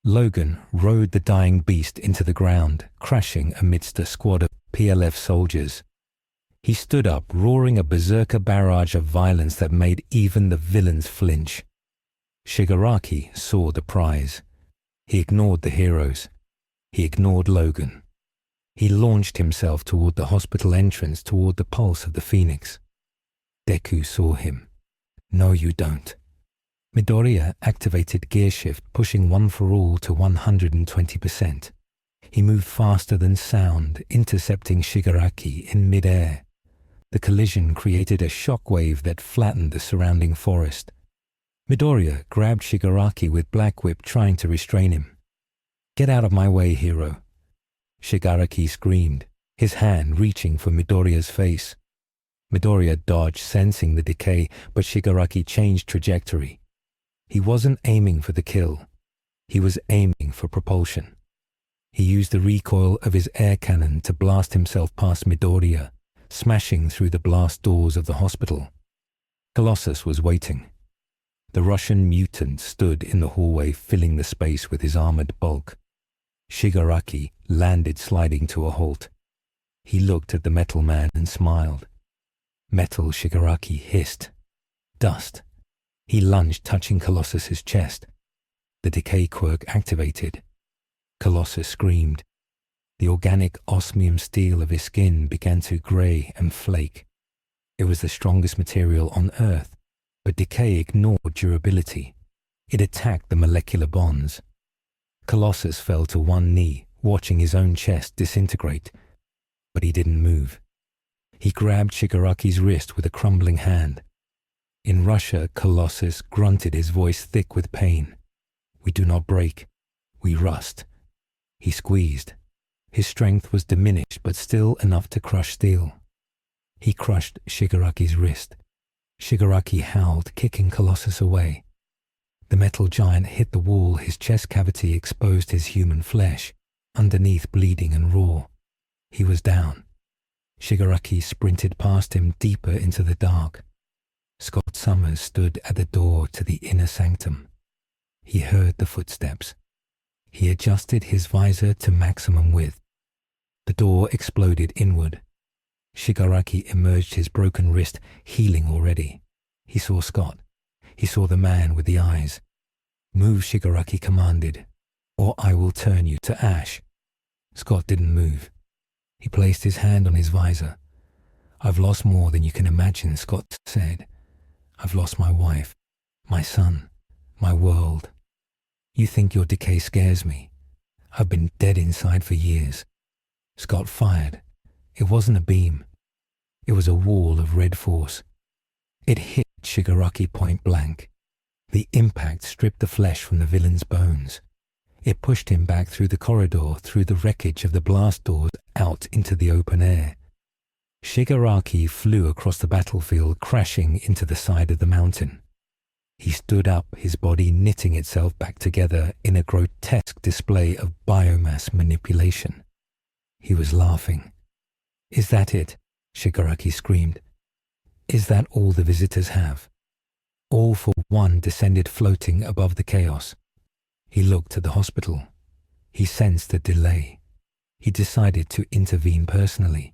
Logan rode the dying beast into the ground, crashing amidst a squad of PLF soldiers. He stood up, roaring a berserker barrage of violence that made even the villains flinch. Shigaraki saw the prize. He ignored the heroes. He ignored Logan. He launched himself toward the hospital entrance, toward the pulse of the Phoenix. Deku saw him. "No, you don't." Midoriya activated gear shift, pushing One for All to 120%. He moved faster than sound, intercepting Shigaraki in mid-air. The collision created a shockwave that flattened the surrounding forest. Midoriya grabbed Shigaraki with Black Whip, trying to restrain him. "Get out of my way, hero." Shigaraki screamed, his hand reaching for Midoriya's face. Midoriya dodged, sensing the decay, but Shigaraki changed trajectory. He wasn't aiming for the kill. He was aiming for propulsion. He used the recoil of his air cannon to blast himself past Midoriya, smashing through the blast doors of the hospital. Colossus was waiting. The Russian mutant stood in the hallway, filling the space with his armored bulk. Shigaraki landed, sliding to a halt. He looked at the metal man and smiled. Metal, Shigaraki hissed. Dust. He lunged, touching Colossus's chest. The decay quirk activated. Colossus screamed. The organic osmium steel of his skin began to grey and flake. It was the strongest material on Earth, but decay ignored durability. It attacked the molecular bonds. Colossus fell to one knee, watching his own chest disintegrate, but he didn't move. He grabbed Shigaraki's wrist with a crumbling hand. In Russia, Colossus grunted, his voice thick with pain. We do not break. We rust. He squeezed. His strength was diminished, but still enough to crush steel. He crushed Shigaraki's wrist. Shigaraki howled, kicking Colossus away. The metal giant hit the wall, his chest cavity exposed his human flesh, underneath bleeding and raw. He was down. Shigaraki sprinted past him, deeper into the dark. Scott Summers stood at the door to the inner sanctum. He heard the footsteps. He adjusted his visor to maximum width. The door exploded inward. Shigaraki emerged, his broken wrist healing already. He saw Scott. He saw the man with the eyes. Move, Shigaraki commanded, or I will turn you to ash. Scott didn't move. He placed his hand on his visor. I've lost more than you can imagine, Scott said. I've lost my wife, my son, my world. You think your decay scares me? I've been dead inside for years. Scott fired. It wasn't a beam. It was a wall of red force. It hit Shigaraki point blank. The impact stripped the flesh from the villain's bones. It pushed him back through the corridor, through the wreckage of the blast doors, out into the open air. Shigaraki flew across the battlefield, crashing into the side of the mountain. He stood up, his body knitting itself back together in a grotesque display of biomass manipulation. He was laughing. Is that it? Shigaraki screamed. Is that all the visitors have? All for one descended, floating above the chaos. He looked at the hospital. He sensed a delay. He decided to intervene personally.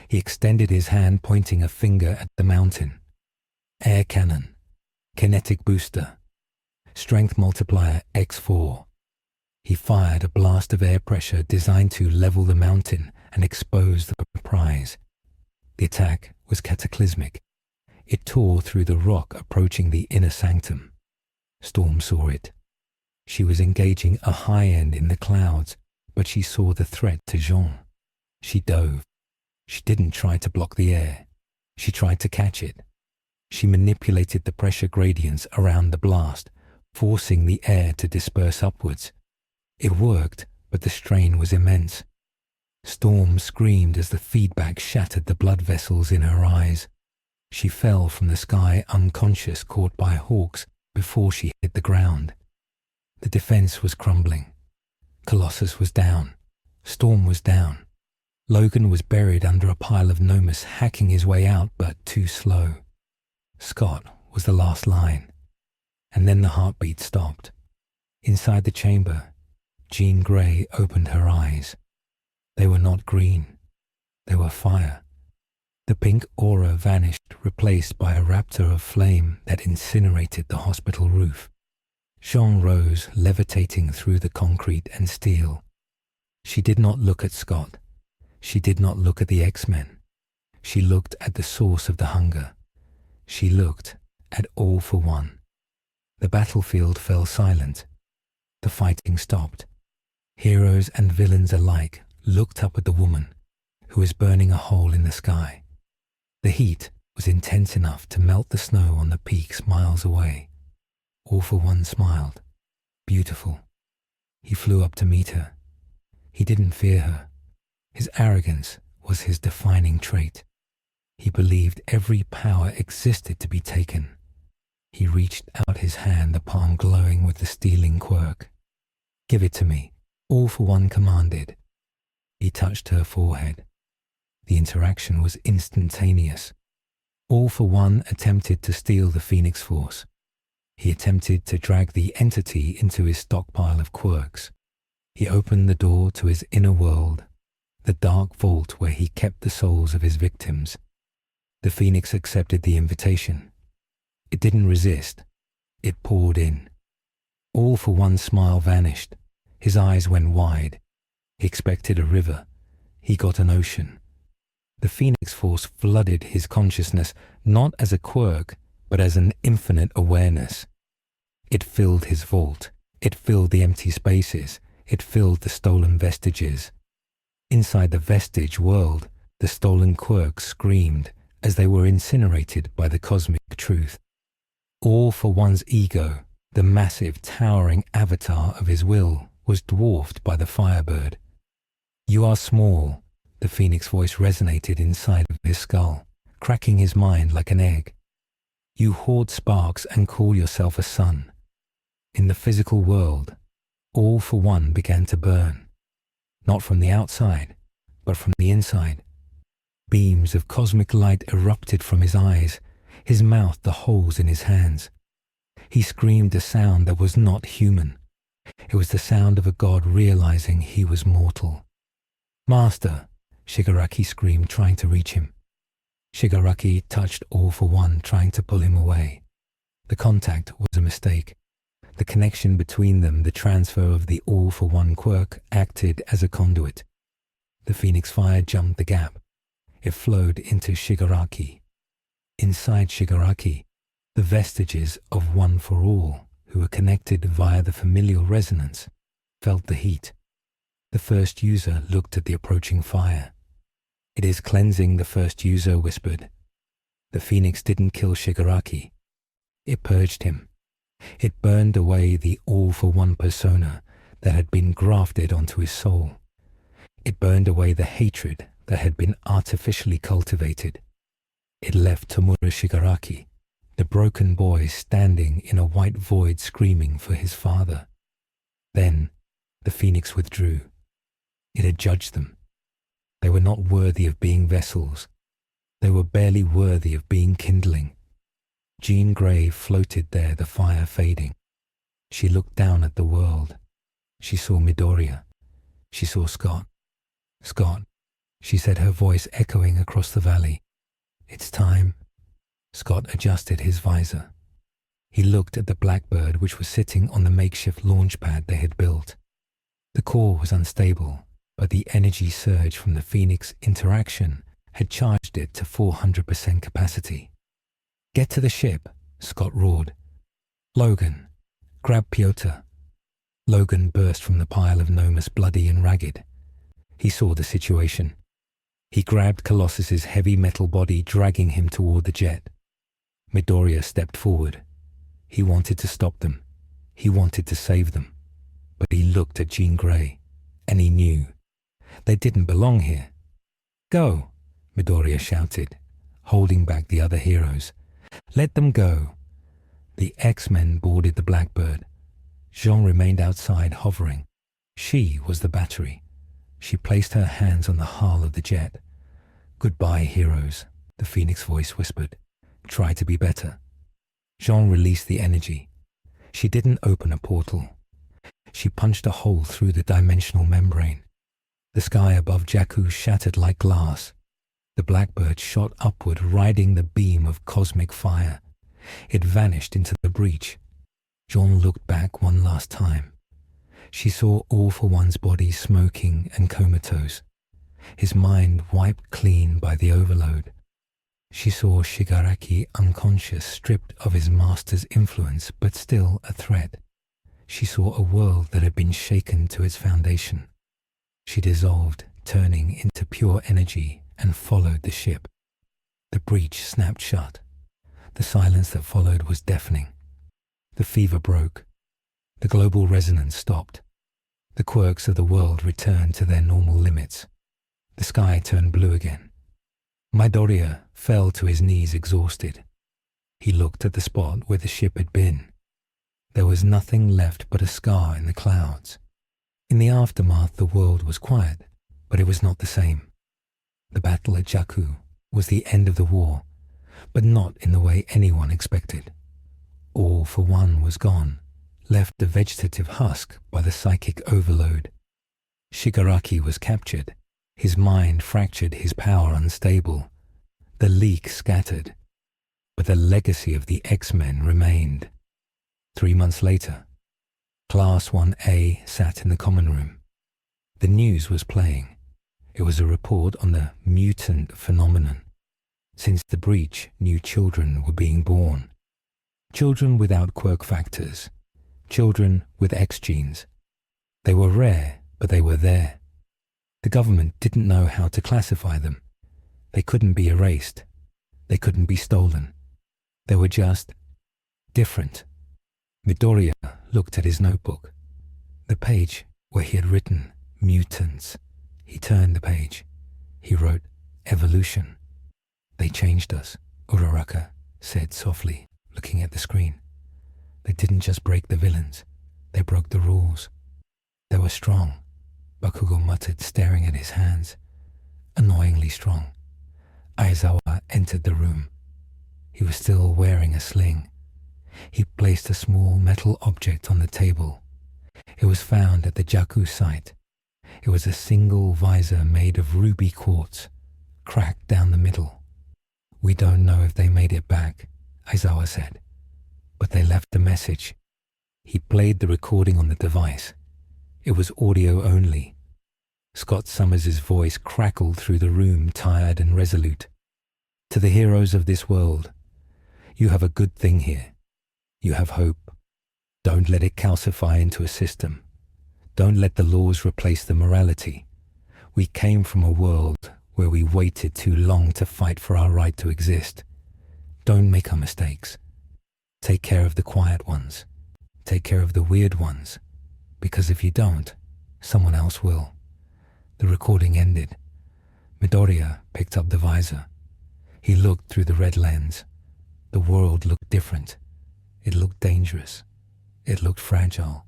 He extended his hand, pointing a finger at the mountain. Air cannon. Kinetic booster. Strength multiplier X4. He fired a blast of air pressure designed to level the mountain and expose the prize. The attack was cataclysmic. It tore through the rock, approaching the inner sanctum. Storm saw it. She was engaging a high end in the clouds, but she saw the threat to Jean. She dove. She didn't try to block the air. She tried to catch it. She manipulated the pressure gradients around the blast, forcing the air to disperse upwards. It worked, but the strain was immense. Storm screamed as the feedback shattered the blood vessels in her eyes. She fell from the sky unconscious, caught by hawks before she hit the ground. The defense was crumbling. Colossus was down. Storm was down. Logan was buried under a pile of Nomus, hacking his way out, but too slow. Scott was the last line. And then the heartbeat stopped. Inside the chamber, Jean Grey opened her eyes. They were not green. They were fire. The pink aura vanished, replaced by a raptor of flame that incinerated the hospital roof. Jean rose, levitating through the concrete and steel. She did not look at Scott. She did not look at the X-Men. She looked at the source of the hunger. She looked at All for One. The battlefield fell silent. The fighting stopped. Heroes and villains alike looked up at the woman, who was burning a hole in the sky. The heat was intense enough to melt the snow on the peaks miles away. All for One smiled. Beautiful. He flew up to meet her. He didn't fear her. His arrogance was his defining trait. He believed every power existed to be taken. He reached out his hand, the palm glowing with the stealing quirk. Give it to me, All for One commanded. He touched her forehead. The interaction was instantaneous. All for One attempted to steal the Phoenix Force. He attempted to drag the entity into his stockpile of quirks. He opened the door to his inner world, the dark vault where he kept the souls of his victims. The Phoenix accepted the invitation. It didn't resist. It poured in. All for one smile vanished. His eyes went wide. He expected a river. He got an ocean. The Phoenix Force flooded his consciousness, not as a quirk, but as an infinite awareness. It filled his vault. It filled the empty spaces. It filled the stolen vestiges. Inside the vestige world, the stolen quirks screamed as they were incinerated by the cosmic truth. All for one's ego, the massive, towering avatar of his will, was dwarfed by the Firebird. "You are small," the Phoenix voice resonated inside of his skull, cracking his mind like an egg. "You hoard sparks and call yourself a sun." In the physical world, All for One began to burn, not from the outside, but from the inside. Beams of cosmic light erupted from his eyes, his mouth the holes in his hands. He screamed a sound that was not human. It was the sound of a god realizing he was mortal. "Master!" Shigaraki screamed, trying to reach him. Shigaraki touched All for One, trying to pull him away. The contact was a mistake. The connection between them, the transfer of the All for One quirk, acted as a conduit. The Phoenix fire jumped the gap. It flowed into Shigaraki. Inside Shigaraki, the vestiges of One for All, who were connected via the familial resonance, felt the heat. The first user looked at the approaching fire. "It is cleansing," the first user whispered. The Phoenix didn't kill Shigaraki. It purged him. It burned away the All for One persona that had been grafted onto his soul. It burned away the hatred that had been artificially cultivated. It left Tomura Shigaraki, the broken boy standing in a white void screaming for his father. Then the Phoenix withdrew. It had judged them. They were not worthy of being vessels. They were barely worthy of being kindling. Jean Grey floated there, the fire fading. She looked down at the world. She saw Midoriya. She saw Scott. "Scott," she said, her voice echoing across the valley. "It's time." Scott adjusted his visor. He looked at the Blackbird, which was sitting on the makeshift launch pad they had built. The core was unstable, but the energy surge from the Phoenix interaction had charged it to 400% capacity. "Get to the ship," Scott roared. "Logan, grab Pyotr." Logan burst from the pile of Nomus, bloody and ragged. He saw the situation. He grabbed Colossus's heavy metal body, dragging him toward the jet. Midoriya stepped forward. He wanted to stop them. He wanted to save them. But he looked at Jean Grey, and he knew. They didn't belong here. "Go," Midoriya shouted, holding back the other heroes. "Let them go." The X-Men boarded the Blackbird. Jean remained outside, hovering. She was the battery. She placed her hands on the hull of the jet. "Goodbye, heroes," the Phoenix voice whispered. "Try to be better." Jean released the energy. She didn't open a portal. She punched a hole through the dimensional membrane. The sky above Jakku shattered like glass. The Blackbird shot upward, riding the beam of cosmic fire. It vanished into the breach. Jean looked back one last time. She saw All for One's body smoking and comatose, his mind wiped clean by the overload. She saw Shigaraki unconscious, stripped of his master's influence, but still a threat. She saw a world that had been shaken to its foundation. She dissolved, turning into pure energy, and followed the ship. The breach snapped shut. The silence that followed was deafening. The fever broke. The global resonance stopped. The quirks of the world returned to their normal limits. The sky turned blue again. Midoriya fell to his knees, exhausted. He looked at the spot where the ship had been. There was nothing left but a scar in the clouds. In the aftermath, the world was quiet, but it was not the same. The battle at Jakku was the end of the war, but not in the way anyone expected. all for one was gone, left a vegetative husk by the psychic overload. Shigaraki was captured, his mind fractured, his power unstable, the leak scattered, but the legacy of the X-Men remained. 3 months later, Class 1A sat in the common room. The news was playing. It was a report on the mutant phenomenon. Since the breach, new children were being born. Children without quirk factors. Children with X genes. They were rare, but they were there. The government didn't know how to classify them. They couldn't be erased. They couldn't be stolen. They were just different. Midoriya looked at his notebook. The page where he had written mutants. He turned the page. He wrote evolution. They changed us, Uraraka said softly, looking at the screen. They didn't just break the villains. They broke the rules. They were strong, Bakugo muttered, staring at his hands. Annoyingly strong. Aizawa entered the room. He was still wearing a sling. He placed a small metal object on the table. It was found at the Jakku site. It was a single visor made of ruby quartz, cracked down the middle. We don't know if they made it back, Aizawa said, but they left a message. He played the recording on the device. It was audio only. Scott Summers' voice crackled through the room, tired and resolute. To the heroes of this world, you have a good thing here. You have hope. Don't let it calcify into a system. Don't let the laws replace the morality. We came from a world where we waited too long to fight for our right to exist. Don't make our mistakes. Take care of the quiet ones. Take care of the weird ones. Because if you don't, someone else will. The recording ended. Midoriya picked up the visor. He looked through the red lens. The world looked different. It looked dangerous. It looked fragile.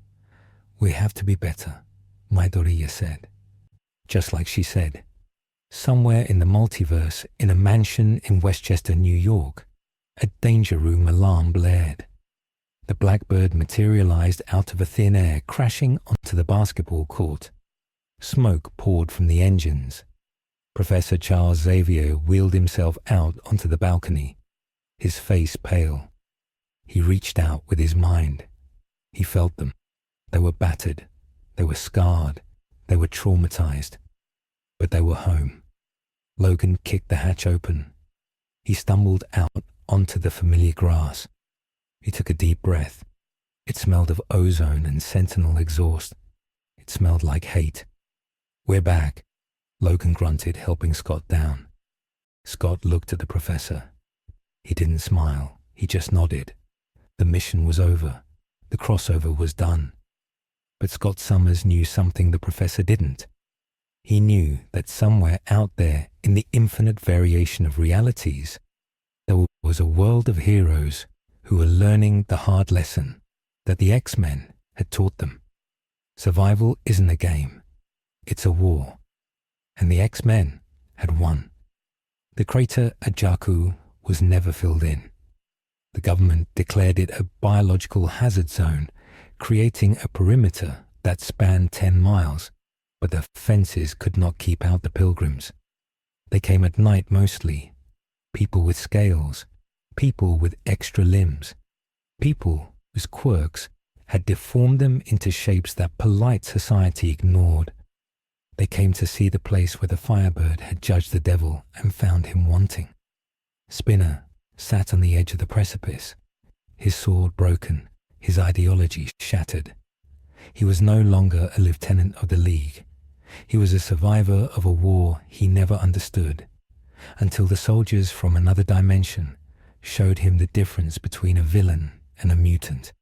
We have to be better, Midoriya said. Just like she said. Somewhere in the multiverse, in a mansion in Westchester, New York, a danger room alarm blared. The Blackbird materialized out of a thin air, crashing onto the basketball court. Smoke poured from the engines. Professor Charles Xavier wheeled himself out onto the balcony, his face pale. He reached out with his mind. He felt them. They were battered. They were scarred. They were traumatized. But they were home. Logan kicked the hatch open. He stumbled out onto the familiar grass. He took a deep breath. It smelled of ozone and sentinel exhaust. It smelled like hate. We're back, Logan grunted, helping Scott down. Scott looked at the professor. He didn't smile. He just nodded. The mission was over. The crossover was done. But Scott Summers knew something the professor didn't. He knew that somewhere out there in the infinite variation of realities, there was a world of heroes who were learning the hard lesson that the X-Men had taught them. Survival isn't a game. It's a war. And the X-Men had won. The crater at Jakku was never filled in. The government declared it a biological hazard zone, creating a perimeter that spanned 10 miles, but the fences could not keep out the pilgrims. They came at night mostly. People with scales, people with extra limbs, people whose quirks had deformed them into shapes that polite society ignored. They came to see the place where the Firebird had judged the devil and found him wanting. Spinner sat on the edge of the precipice, his sword broken, his ideology shattered. He was no longer a lieutenant of the League. He was a survivor of a war he never understood, until the soldiers from another dimension showed him the difference between a villain and a mutant.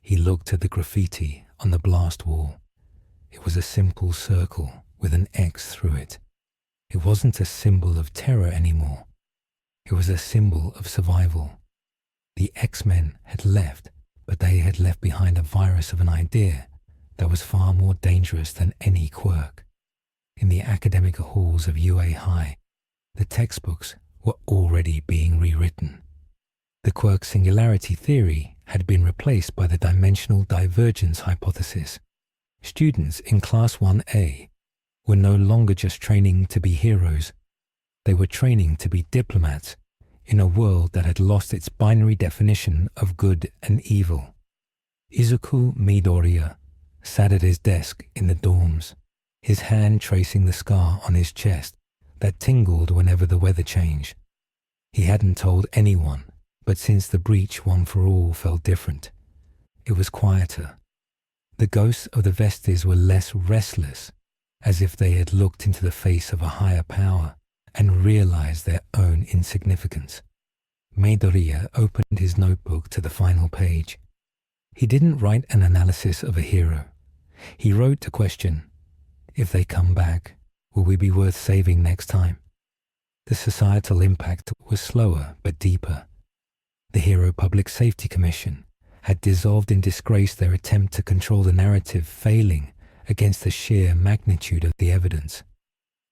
He looked at the graffiti on the blast wall. It was a simple circle with an X through it. It wasn't a symbol of terror anymore. It was a symbol of survival. The X-Men had left, but they had left behind a virus of an idea that was far more dangerous than any quirk. In the academic halls of UA High, the textbooks were already being rewritten. The quirk singularity theory had been replaced by the dimensional divergence hypothesis. Students in Class 1A were no longer just training to be heroes. They were training to be diplomats in a world that had lost its binary definition of good and evil. Izuku Midoriya sat at his desk in the dorms, his hand tracing the scar on his chest that tingled whenever the weather changed. He hadn't told anyone, but since the breach One for All felt different, it was quieter. The ghosts of the Vestes were less restless, as if they had looked into the face of a higher power and realized their own insignificance. Midoriya opened his notebook to the final page. He didn't write an analysis of a hero. He wrote the question, if they come back, will we be worth saving next time? The societal impact was slower but deeper. The Hero Public Safety Commission had dissolved in disgrace, their attempt to control the narrative failing against the sheer magnitude of the evidence.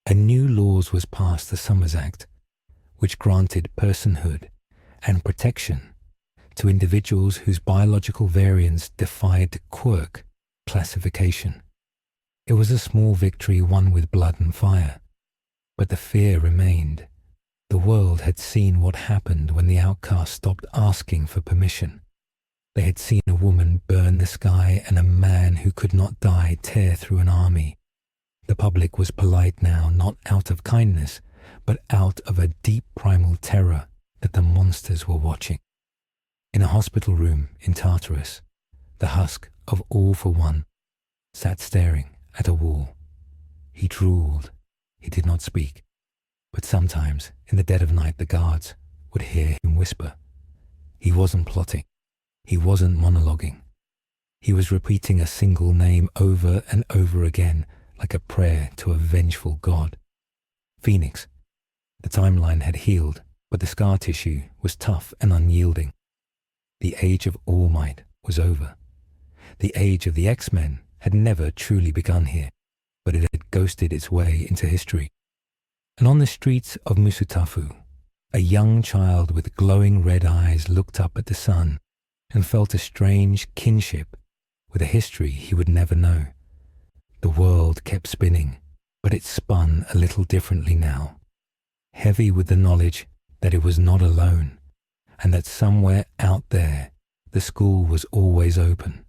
A new law was passed, the Summers Act, which granted personhood and protection to individuals whose biological variants defied quirk classification. It was a small victory won with blood and fire, but the fear remained. The world had seen what happened when the outcasts stopped asking for permission. They had seen a woman burn the sky and a man who could not die tear through an army. The public was polite now, not out of kindness, but out of a deep primal terror that the monsters were watching. In a hospital room in Tartarus, the husk of All for One sat staring at a wall. He drooled. He did not speak, but sometimes in the dead of night the guards would hear him whisper. He wasn't plotting. He wasn't monologuing. He was repeating a single name over and over again, like a prayer to a vengeful god. Phoenix. The timeline had healed, but the scar tissue was tough and unyielding. The age of All Might was over. The age of the X-Men had never truly begun here, but it had ghosted its way into history. And on the streets of Musutafu, a young child with glowing red eyes looked up at the sun and felt a strange kinship with a history he would never know. The world kept spinning, but it spun a little differently now, heavy with the knowledge that it was not alone, and that somewhere out there the school was always open.